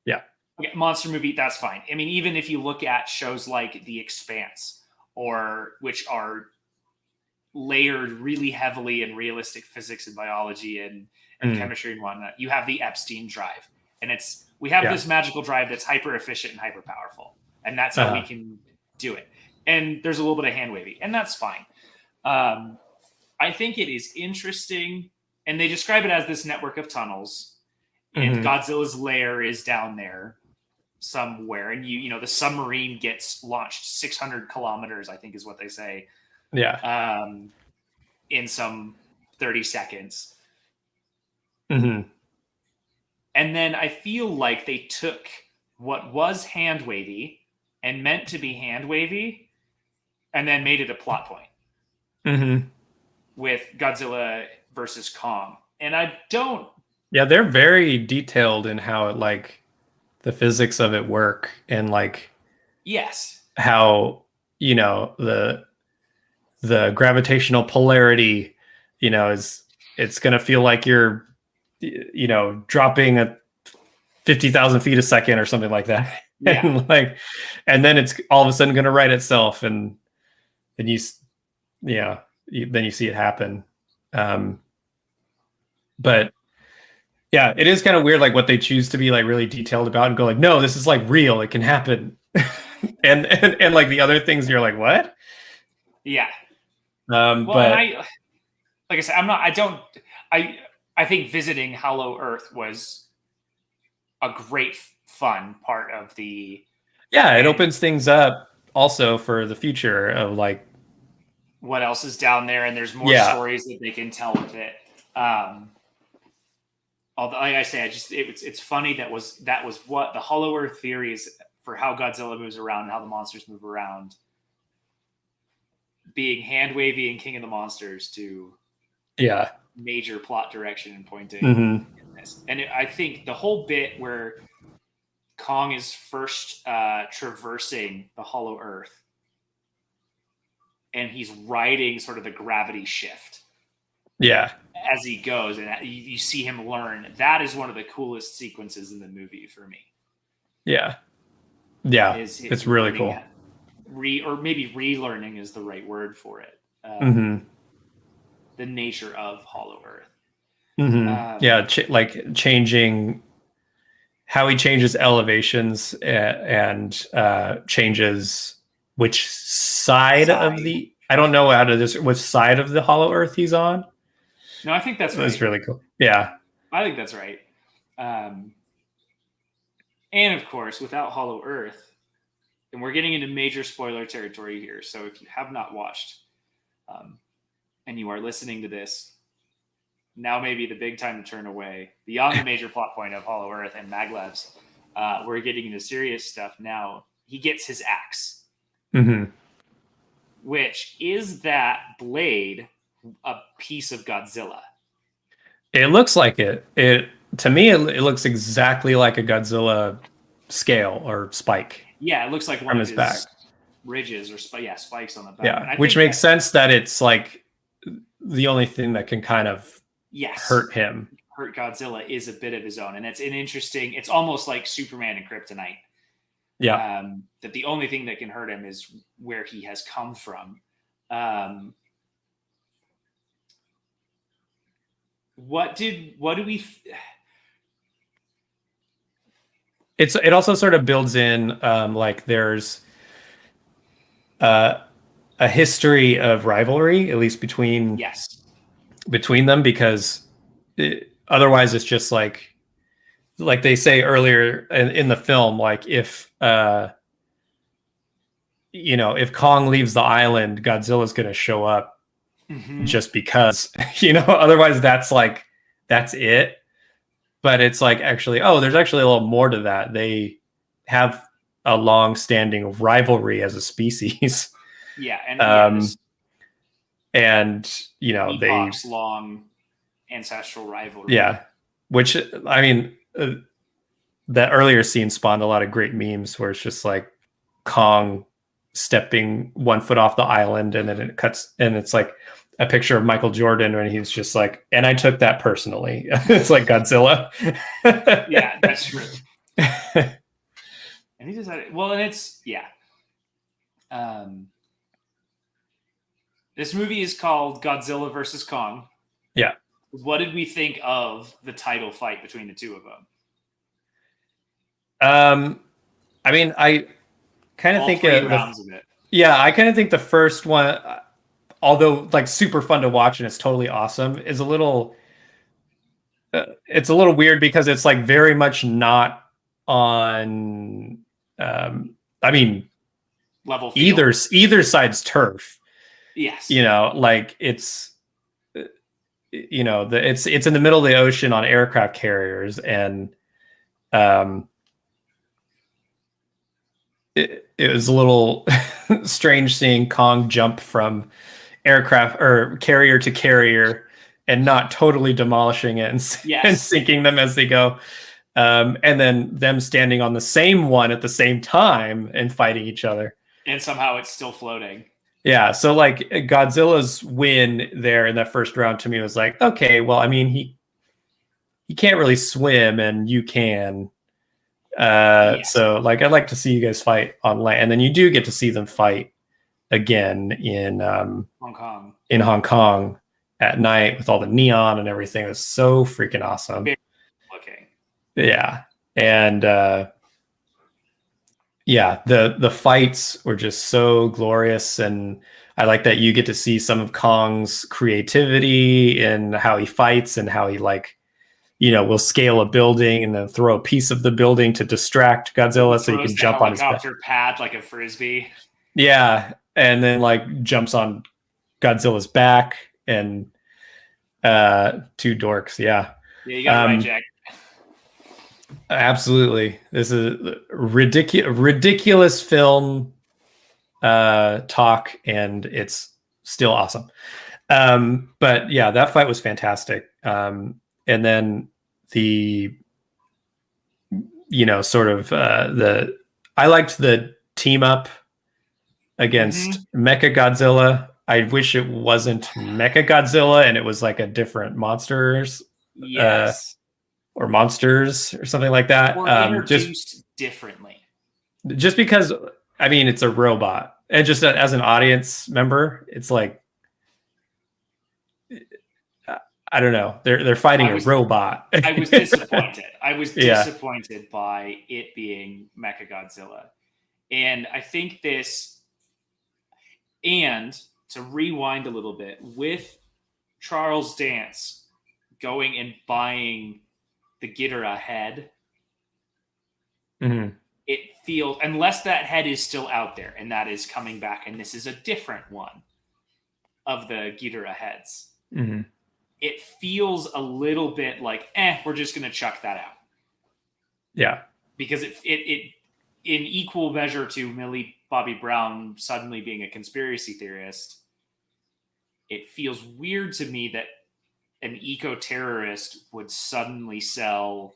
Yeah. Okay, monster movie, that's fine. I mean, even if you look at shows like The Expanse, which are layered really heavily in realistic physics and biology and chemistry and whatnot, you have the Epstein drive, and we have this magical drive that's hyper efficient and hyper powerful, and that's how we can do it. And there's a little bit of hand wavy, and that's fine. I think it is interesting, and they describe it as this network of tunnels, and Godzilla's lair is down there. somewhere, and the submarine gets launched 600 kilometers, I think is what they say, Yeah. in some 30 seconds. Mm-hmm. And then I feel like they took what was hand wavy and meant to be hand wavy and then made it a plot point Mm-hmm. with Godzilla versus Kong. And I don't. Yeah, they're very detailed in how it like the physics of it work and like Yes. how the gravitational polarity is it's gonna feel like you're dropping at 50,000 feet a second or something like that. Yeah. And then it's all of a sudden gonna right itself, and then then you see it happen. But yeah, it is kind of weird, like what they choose to be like really detailed about and go like, no, this is like real, it can happen. and like the other things, you're like, what? Yeah. Well, but like I said, I think visiting Hollow Earth was a great fun part of the. Yeah, it opens things up also for the future of like what else is down there, and there's more stories that they can tell with it. Although, like I say, it's funny that was what the Hollow Earth theory is for how Godzilla moves around and how the monsters move around, being hand wavy and King of the Monsters to major plot direction and pointing in this. And I think the whole bit where Kong is first traversing the Hollow Earth and he's riding sort of the gravity shift. Yeah. As he goes, and you see him learn. That is one of the coolest sequences in the movie for me. Yeah. Yeah. It's really cool. Or maybe relearning is the right word for it. The nature of Hollow Earth. Like changing how he changes elevations and changes which side of the. I don't know which side of the Hollow Earth he's on. No, I think that's right. That's really cool. Yeah. I think that's right. And of course, without Hollow Earth, and we're getting into major spoiler territory here. So if you have not watched and you are listening to this, now may be the big time to turn away. Beyond the major plot point of Hollow Earth and Maglev's, we're getting into serious stuff now. He gets his axe. Which is that blade a piece of Godzilla? It looks like it. To me, it looks exactly like a Godzilla scale or spike. Yeah, it looks like one of his back ridges or spikes on the back. Yeah, which makes sense that it's like the only thing that can kind of hurt him. Hurt Godzilla is a bit of his own, and it's it's almost like Superman and Kryptonite. Yeah. That the only thing that can hurt him is where he has come from. What do we? It also sort of builds in like there's a history of rivalry, at least between them, because otherwise it's just like they say earlier in the film, like if if Kong leaves the island, Godzilla's going to show up just because, otherwise that's it. But it's like, actually, there's actually a little more to that. They have a long-standing rivalry as a species. Yeah, and they long ancestral rivalry. Yeah, which I mean, that earlier scene spawned a lot of great memes where it's just like Kong stepping one foot off the island, and then it cuts, and it's like a picture of Michael Jordan, and he's just like, and I took that personally. It's like Godzilla. Yeah, that's true. And he just had it. Well, and it's this movie is called Godzilla versus Kong. Yeah. What did we think of the title fight between the two of them? I mean, I kind of think rounds of it. Yeah, I kind of think the first one, although like super fun to watch and it's totally awesome, is a little. It's a little weird because it's like very much not on, I mean, level field. either side's turf. Yes. Like it's, it's in the middle of the ocean on aircraft carriers, and it was a little strange seeing Kong jump from aircraft or carrier to carrier and not totally demolishing it and sinking them as they go. And then them standing on the same one at the same time and fighting each other. And somehow it's still floating. Yeah. So like Godzilla's win there in that first round to me was like, okay, well, I mean, he can't really swim and you can. So like, I'd like to see you guys fight on land. And then you do get to see them fight again in Hong Kong at night with all the neon and everything. It was so freaking awesome. Very looking. Yeah. And the fights were just so glorious, and I like that you get to see some of Kong's creativity in how he fights and how he will scale a building and then throw a piece of the building to distract Godzilla so he can jump on his helicopter pad like a frisbee. Yeah, and then like jumps on Godzilla's back and two dorks. Yeah, you got it right, Jack. Absolutely. This is ridiculous film talk, and it's still awesome. But yeah, that fight was fantastic. And then I liked the team up against Mechagodzilla. I wish it wasn't Mechagodzilla and it was like a different monsters. Yes. Or monsters or something like that. Or introduced differently. Just because, I mean, it's a robot. And just as an audience member, it's like, I don't know. They're fighting a robot. I was disappointed. I was disappointed by it being Mechagodzilla. And I think and to rewind a little bit, with Charles Dance going and buying the Ghidorah head, it feels, unless that head is still out there and that is coming back, and this is a different one of the Ghidorah heads, it feels a little bit like, we're just going to chuck that out. Yeah. Because it in equal measure to Millie Bobby Brown suddenly being a conspiracy theorist, it feels weird to me that an eco-terrorist would suddenly sell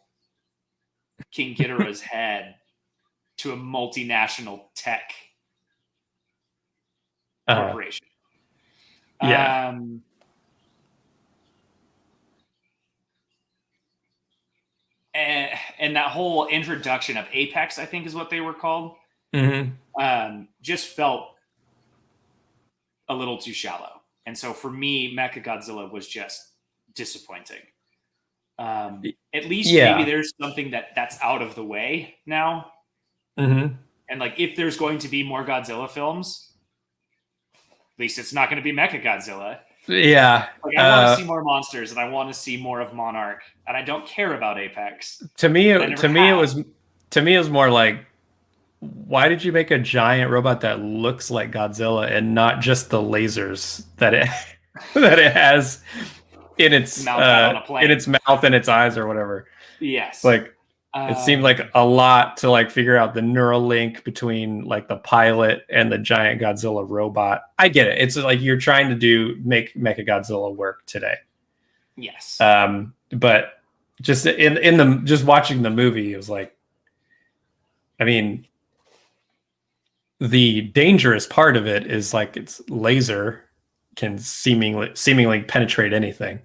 King Ghidorah's head to a multinational tech corporation. Yeah. And that whole introduction of Apex, I think is what they were called, just felt a little too shallow. And so for me, Mechagodzilla was just disappointing. At least maybe there's something that's out of the way now. And like, if there's going to be more Godzilla films, at least it's not going to be Mechagodzilla. Yeah. Like, I want to see more monsters, and I want to see more of Monarch, and I don't care about Apex. To me, it was more like, why did you make a giant robot that looks like Godzilla and not just the lasers that it has in its mouth and its eyes or whatever? Yes. Like, it seemed like a lot to like figure out the neural link between like the pilot and the giant Godzilla robot. I get it. It's like you're trying to make Mechagodzilla work today. Yes. But just just watching the movie, it was like, I mean, the dangerous part of it is like its laser can seemingly penetrate anything.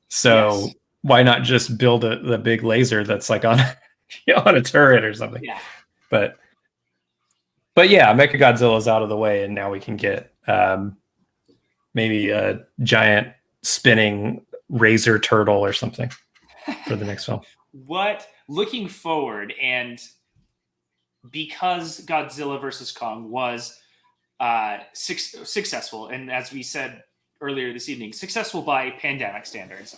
So why not just build the big laser that's like on on a turret or something? Yeah. But yeah, Mechagodzilla's out of the way, and now we can get maybe a giant spinning razor turtle or something for the next film. Looking forward, and because Godzilla vs. Kong was successful, and as we said earlier this evening, successful by pandemic standards,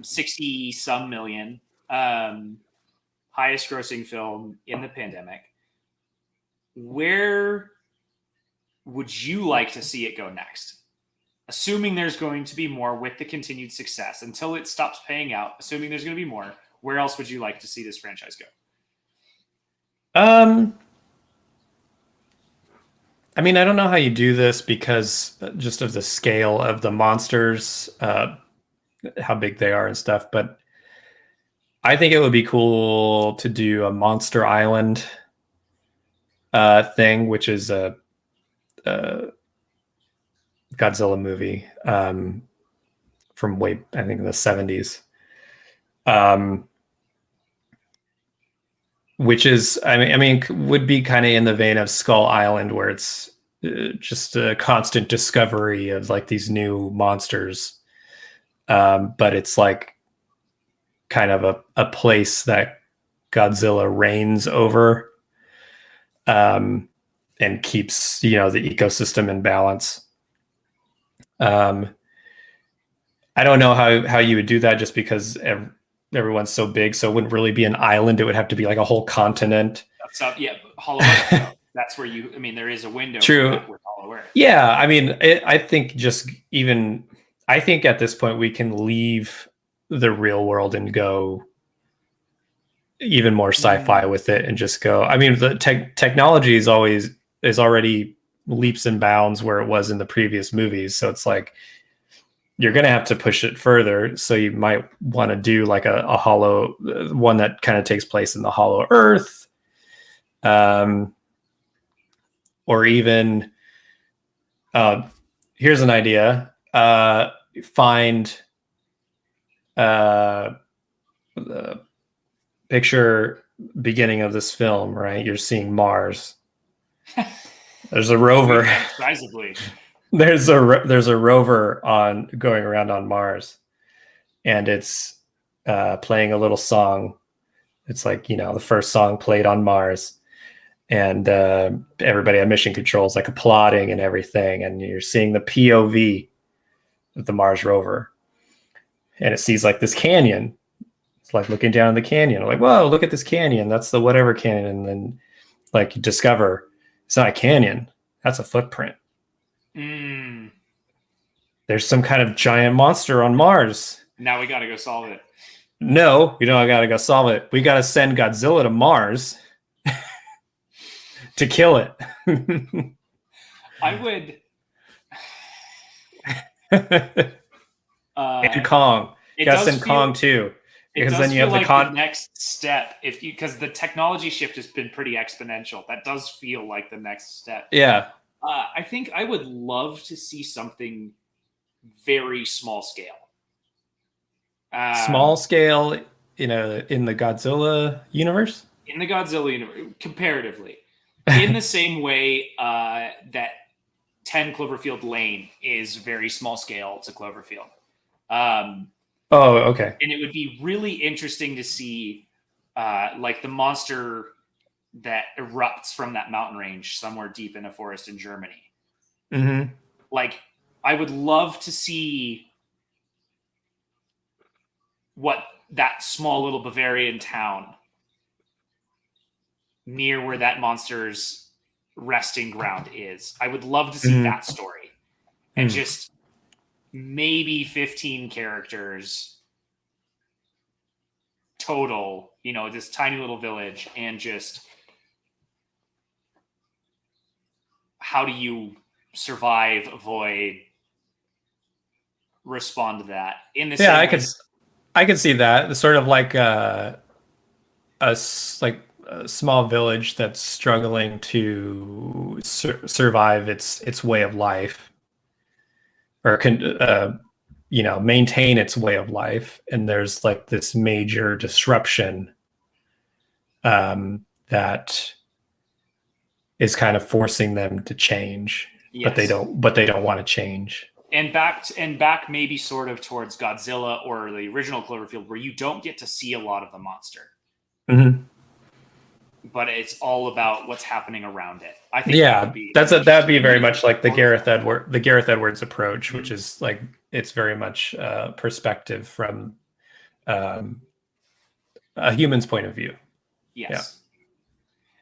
60 some million, $100 highest grossing film in the pandemic. Where would you like to see it go next? Assuming there's going to be more with the continued success until it stops paying out, assuming there's going to be more, where else would you like to see this franchise go? I mean, I don't know how you do this because just of the scale of the monsters, how big they are and stuff, but I think it would be cool to do a Monster Island thing, which is a Godzilla movie from way, I think, in the 70s. Which is, I mean, would be kind of in the vein of Skull Island, where it's just a constant discovery of like these new monsters. But it's like kind of a place that Godzilla reigns over, and keeps, the ecosystem in balance. I don't know how you would do that, just because everyone's so big, so it wouldn't really be an island. It would have to be like a whole continent. So, yeah, Hollow Earth. That's where there is a window. True. With Hollow Earth. Yeah, I mean, I think I think at this point we can leave the real world and go even more sci-fi with it, and just go. I mean, the technology is already leaps and bounds where it was in the previous movies, so it's like you're going to have to push it further. So you might want to do like a hollow one that kind of takes place in the Hollow Earth. Or even, here's an idea. Find the picture beginning of this film, right? You're seeing Mars. There's a rover. Decisively. There's a rover going around on Mars, and it's playing a little song. It's like, the first song played on Mars, and everybody at Mission Control is like applauding and everything, and you're seeing the POV of the Mars rover, and it sees like this canyon. It's like looking down the canyon, like, whoa, look at this canyon. That's the whatever canyon, and then like you discover it's not a canyon. That's a footprint. There's some kind of giant monster on Mars. Now we got to go solve it. No, we don't got to go solve it. We got to send Godzilla to Mars to kill it. I would. And Kong. You got to send Kong too. Because then you have the next step, because the technology shift has been pretty exponential. That does feel like the next step. Yeah. I think I would love to see something very small scale. Small scale in the Godzilla universe? In the Godzilla universe, comparatively. In the same way that 10 Cloverfield Lane is very small scale to Cloverfield. Oh, okay. And it would be really interesting to see like the monster that erupts from that mountain range somewhere deep in a forest in Germany. Mm-hmm. Like, I would love to see what that small little Bavarian town near where that monster's resting ground is. I would love to see that story. And just maybe 15 characters total, this tiny little village, and just how do you survive, avoid, respond to that in the same way. I could see that. It's sort of like a small village that's struggling to survive its way of life, or maintain its way of life, and there's like this major disruption that is kind of forcing them to change. Yes. but they don't want to change. And back maybe sort of towards Godzilla or the original Cloverfield, where you don't get to see a lot of the monster. Mm-hmm. But it's all about what's happening around it. I think that'd be very much like the Gareth Edwards approach, which is like, it's very much perspective from a human's point of view. Yes.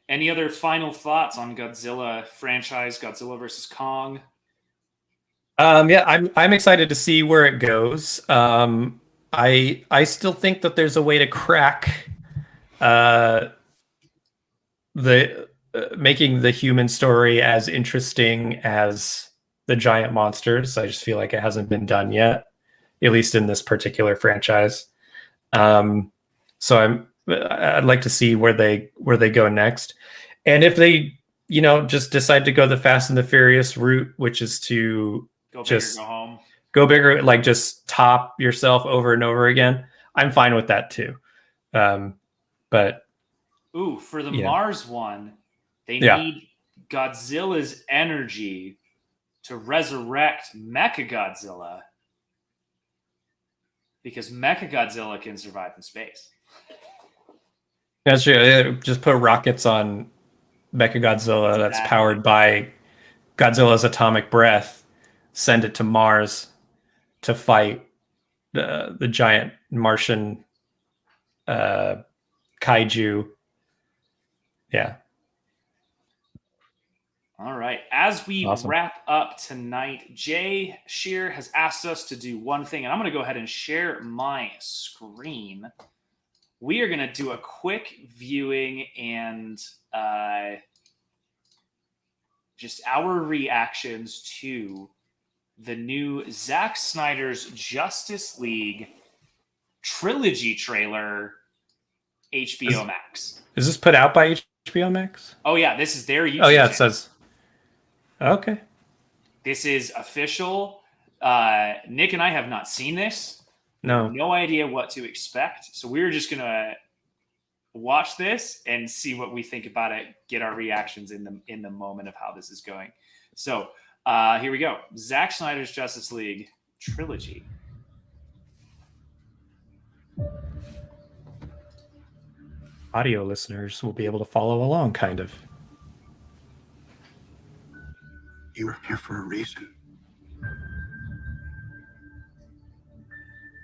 Any other final thoughts on Godzilla franchise, Godzilla versus Kong? I'm excited to see where it goes. I still think that there's a way to crack uh, the making the human story as interesting as the giant monsters. I just feel like it hasn't been done yet, at least in this particular franchise. So I'd like to see where they go next, and if they just decide to go the Fast and the Furious route, which is to Go big just or go home. go bigger, like just top yourself over and over again. I'm fine with that too. But Ooh, for the yeah. Mars one, they Yeah. need Godzilla's energy to resurrect Mechagodzilla because Mechagodzilla can survive in space. That's true. Just put rockets on Mechagodzilla that's Exactly. powered by Godzilla's atomic breath. Send it to Mars to fight the giant Martian kaiju. Yeah. All right. As we Awesome. wrap up tonight, Jay Shear has asked us to do one thing, and I'm going to go ahead and share my screen. We are going to do a quick viewing and just our reactions to the new Zack Snyder's Justice League Trilogy trailer, HBO Max. Is this put out by HBO Max? Oh, yeah. This is their YouTube Oh, yeah. channel. It says. Okay. This is official. Nick and I have not seen this. No. No idea what to expect. So we're just going to watch this and see what we think about it, get our reactions in the moment of how this is going. So here we go. Zack Snyder's Justice League Trilogy. Audio listeners will be able to follow along, kind of. You were here for a reason.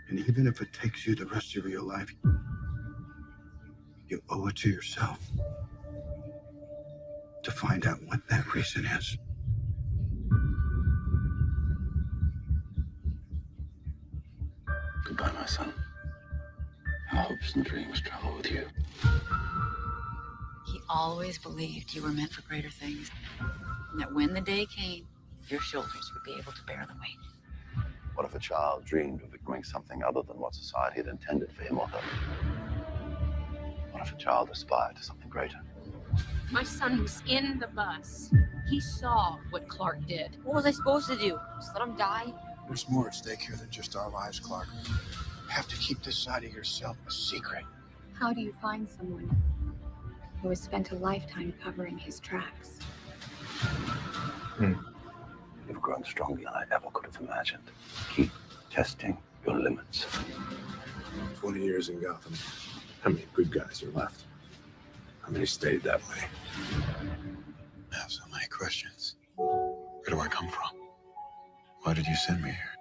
And even if it takes you the rest of your life, you owe it to yourself to find out what that reason is. Goodbye, my son. Our hopes and dreams travel with you. He always believed you were meant for greater things, and that when the day came, your shoulders would be able to bear the weight. What if a child dreamed of becoming something other than what society had intended for him or her? What if a child aspired to something greater? My son was in the bus. He saw what Clark did. What was I supposed to do? Just let him die? There's more at stake here than just our lives, Clark. You have to keep this side of yourself a secret. How do you find someone who has spent a lifetime covering his tracks? You've grown stronger than I ever could have imagined. Keep testing your limits. 20 years in Gotham. How many good guys are left? How many stayed that way? I have so many questions. Where do I come from? Why did you send me here?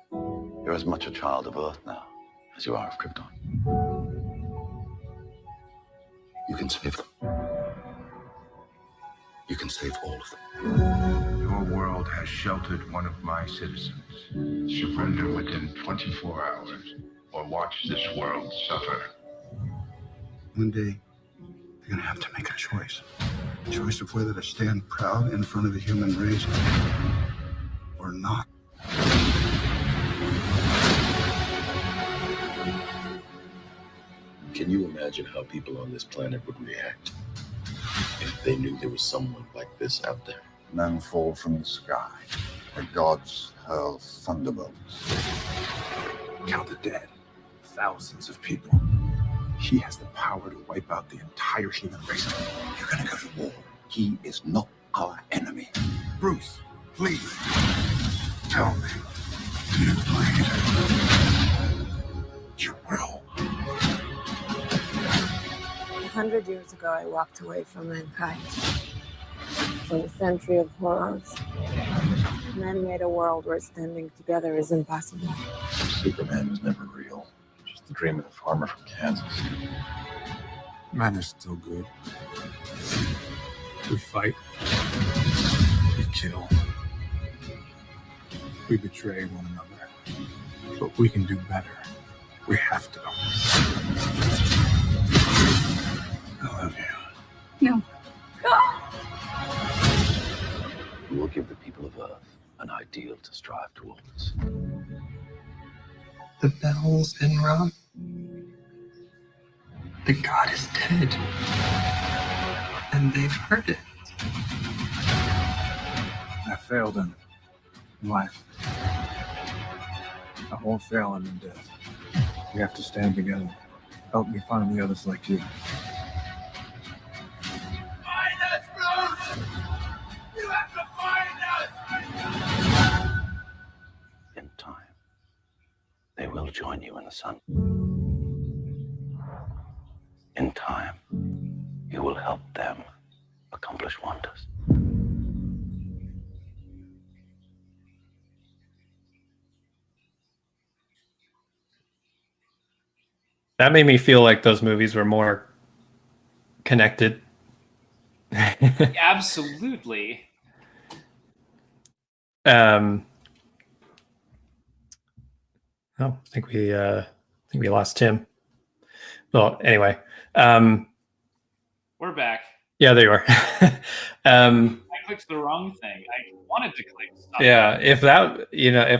You're as much a child of Earth now as you are of Krypton. You can save them. You can save all of them. Your world has sheltered one of my citizens. Surrender within 24 hours, or watch this world suffer. One day, you're gonna have to make a choice. A choice of whether to stand proud in front of the human race or not. Can you imagine how people on this planet would react if they knew there was someone like this out there? Men fall from the sky, or gods hurl thunderbolts. Count the dead. Thousands of people. He has the power to wipe out the entire human race. You're gonna go to war. He is not our enemy. Bruce, please, tell me. You played. You will. 100 years ago, I walked away from mankind, from a century of horrors. Men made a world where standing together is impossible. Superman was never real. Just the dream of a farmer from Kansas. Men are still good. We fight. We kill. We betray one another. But we can do better. We have to. I love you. No. We will give the people of Earth an ideal to strive towards. The bells been rung. The god is dead. And they've heard it. I failed him in life. I won't fail him in death. We have to stand together. Help me find the others like you. Find us, Bruce! You have to find us! In time, they will join you in the sun. In time, you will help them accomplish wonders. That made me feel like those movies were more connected. Absolutely. I think we lost Tim. Well, anyway, We're back. yeah, there you are. I clicked the wrong thing. I wanted to click stop. Yeah, if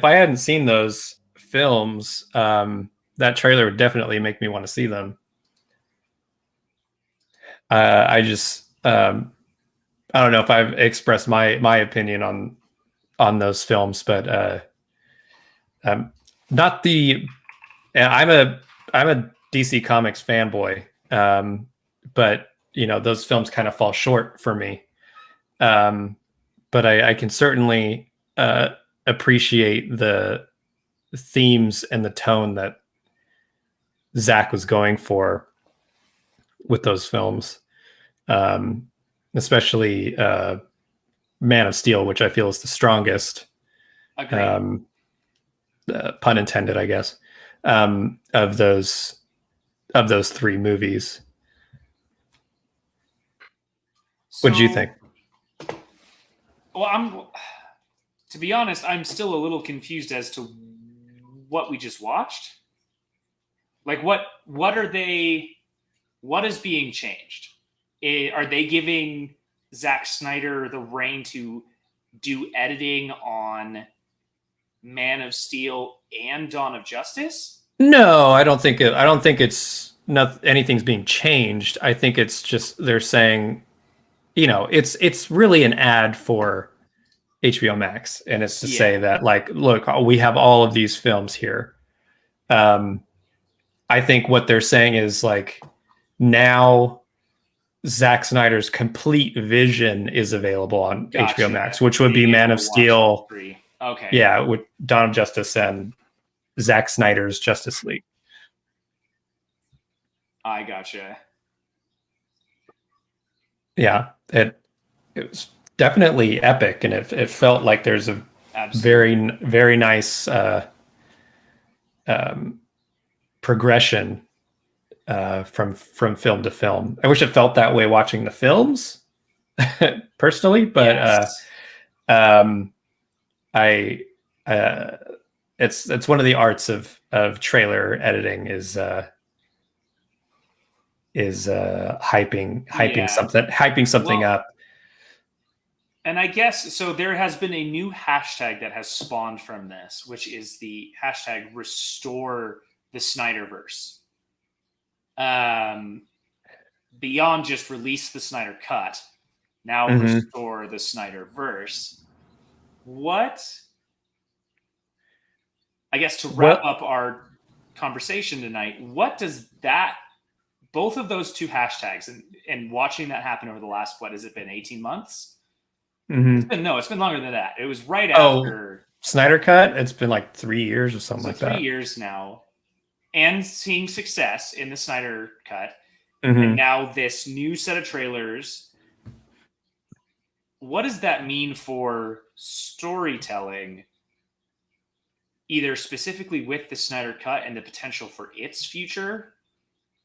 I hadn't seen those films, that trailer would definitely make me want to see them. I don't know if I've expressed my opinion on those films, but not the. I'm a DC Comics fanboy, but those films kind of fall short for me. But I can certainly appreciate the themes and the tone that Zack was going for with those films, especially Man of Steel, which I feel is the strongest. Agreed. Pun intended, I guess, of those three movies. What did you think? Well, to be honest, I'm still a little confused as to what we just watched. Like, what is being changed? Are they giving Zack Snyder the reign to do editing on Man of Steel and Dawn of Justice? No, I don't think it's anything's being changed. I think it's just they're saying, it's really an ad for HBO Max, and it's to say that, like, look, we have all of these films here. I think what they're saying is, like, now Zack Snyder's complete vision is available on HBO Max, which would be Man of Steel. Okay. Yeah, with Dawn of Justice and Zack Snyder's Justice League. I gotcha. Yeah, it was definitely epic, and it felt like there's a very, very nice progression from film to film. I wish it felt that way watching the films, personally, but it's one of the arts of trailer editing is hyping something up. And I guess so. There has been a new hashtag that has spawned from this, which is the hashtag Restore the Snyderverse. Beyond just release the Snyder Cut, now restore the Snyderverse. What? I guess to wrap up our conversation tonight, what does that, both of those two hashtags, and watching that happen over the last, what has it been, 18 months? Mm-hmm. It's been longer than that. It was right after Snyder Cut. It's been like 3 years or something like that. 3 years now, and seeing success in the Snyder Cut, and now this new set of trailers. What does that mean for storytelling, either specifically with the Snyder Cut and the potential for its future,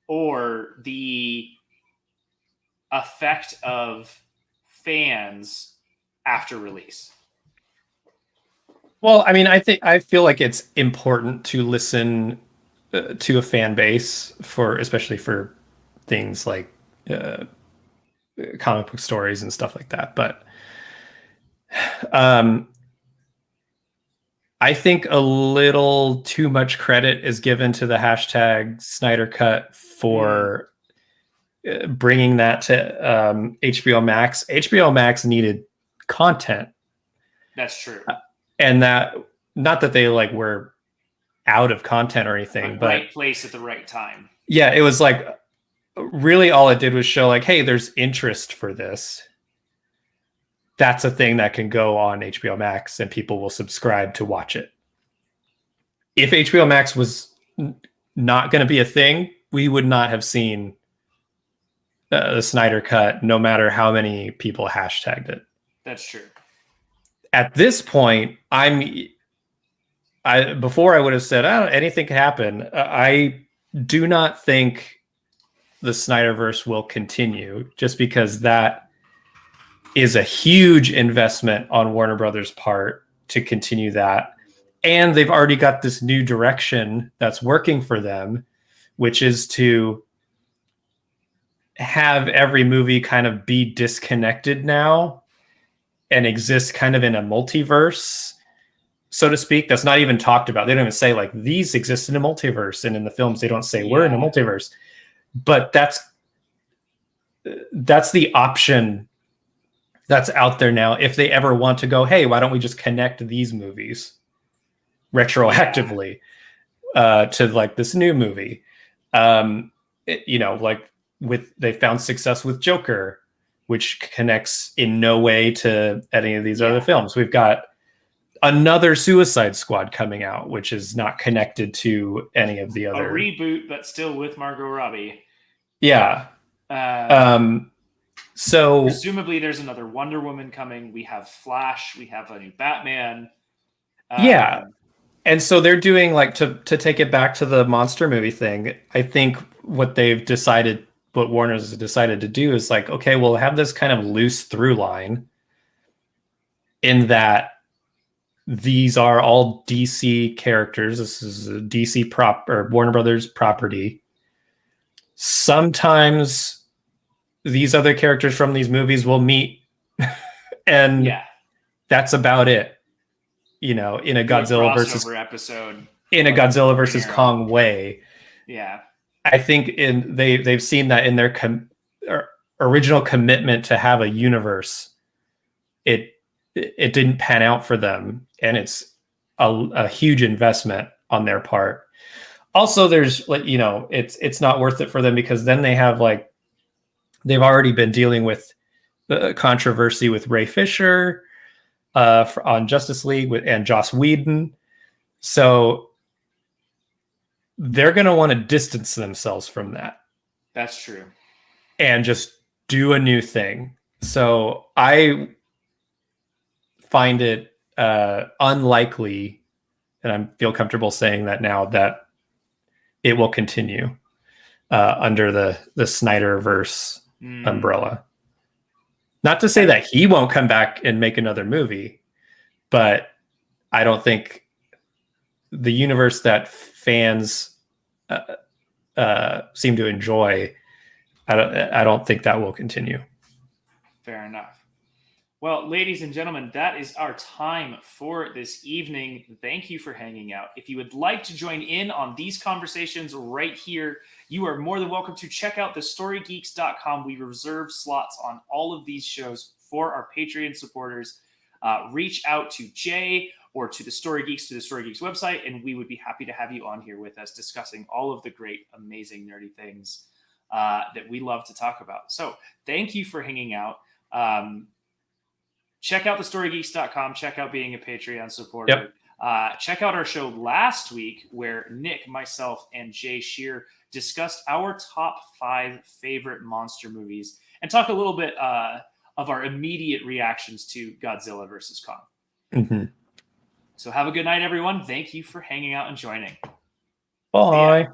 or the effect of fans after release? Well, I mean, I feel like it's important to listen to a fan base especially for things like comic book stories and stuff like that. But I think a little too much credit is given to the hashtag Snyder Cut for bringing that to HBO Max. HBO Max needed content. That's true. And that, not that they like were out of content or anything, but right place at the right time. Yeah, it was like really all it did was show like, hey, there's interest for this. That's a thing that can go on HBO Max and people will subscribe to watch it. If HBO Max was not going to be a thing, we would not have seen the Snyder Cut, no matter how many people hashtagged it. That's true. At this point, before I would have said, anything could happen. I do not think the Snyderverse will continue just because that is a huge investment on Warner Brothers' part to continue that. And they've already got this new direction that's working for them, which is to have every movie kind of be disconnected now and exist kind of in a multiverse, so to speak. That's not even talked about. They don't even say like these exist in a multiverse, and in the films they don't say we're in a multiverse. But that's the option that's out there now. If they ever want to go, hey, why don't we just connect these movies retroactively to like this new movie? Like they found success with Joker, which connects in no way to any of these other films. We've got another Suicide Squad coming out, which is not connected to any of the other. A reboot, but still with Margot Robbie. Yeah. So presumably there's another Wonder Woman coming. We have Flash. We have a new Batman. Yeah. And so they're doing like to take it back to the monster movie thing. I think what Warner's decided to do is like, okay, we'll have this kind of loose through line in that these are all DC characters. This is a DC or Warner Brothers property. Sometimes these other characters from these movies will meet and that's about it. In a Godzilla versus episode, in a Godzilla versus Kong way. Yeah. I think they've seen that in their original commitment to have a universe, it didn't pan out for them, and it's a huge investment on their part. Also, there's it's not worth it for them because then they have they've already been dealing with the controversy with Ray Fisher on Justice League and Joss Whedon, so they're going to want to distance themselves from that. That's true. And just do a new thing. So I find it unlikely, and I feel comfortable saying that now, that it will continue under the Snyderverse umbrella. Not to say that he won't come back and make another movie, but I don't think the universe that fans seem to enjoy, I don't think that will continue. Fair enough. Well, ladies and gentlemen, that is our time for this evening. Thank you for hanging out. If you would like to join in on these conversations right here, you are more than welcome to check out thestorygeeks.com. We reserve slots on all of these shows for our Patreon supporters. Reach out to Jay or to the Story Geeks, to the Story Geeks website, and we would be happy to have you on here with us discussing all of the great, amazing, nerdy things that we love to talk about. So thank you for hanging out. Check out thestorygeeks.com. Check out being a Patreon supporter. Yep. Check out our show last week where Nick, myself, and Jay Shear discussed our top 5 favorite monster movies and talk a little bit of our immediate reactions to Godzilla versus Kong. Mm-hmm. So have a good night, everyone. Thank you for hanging out and joining. Bye.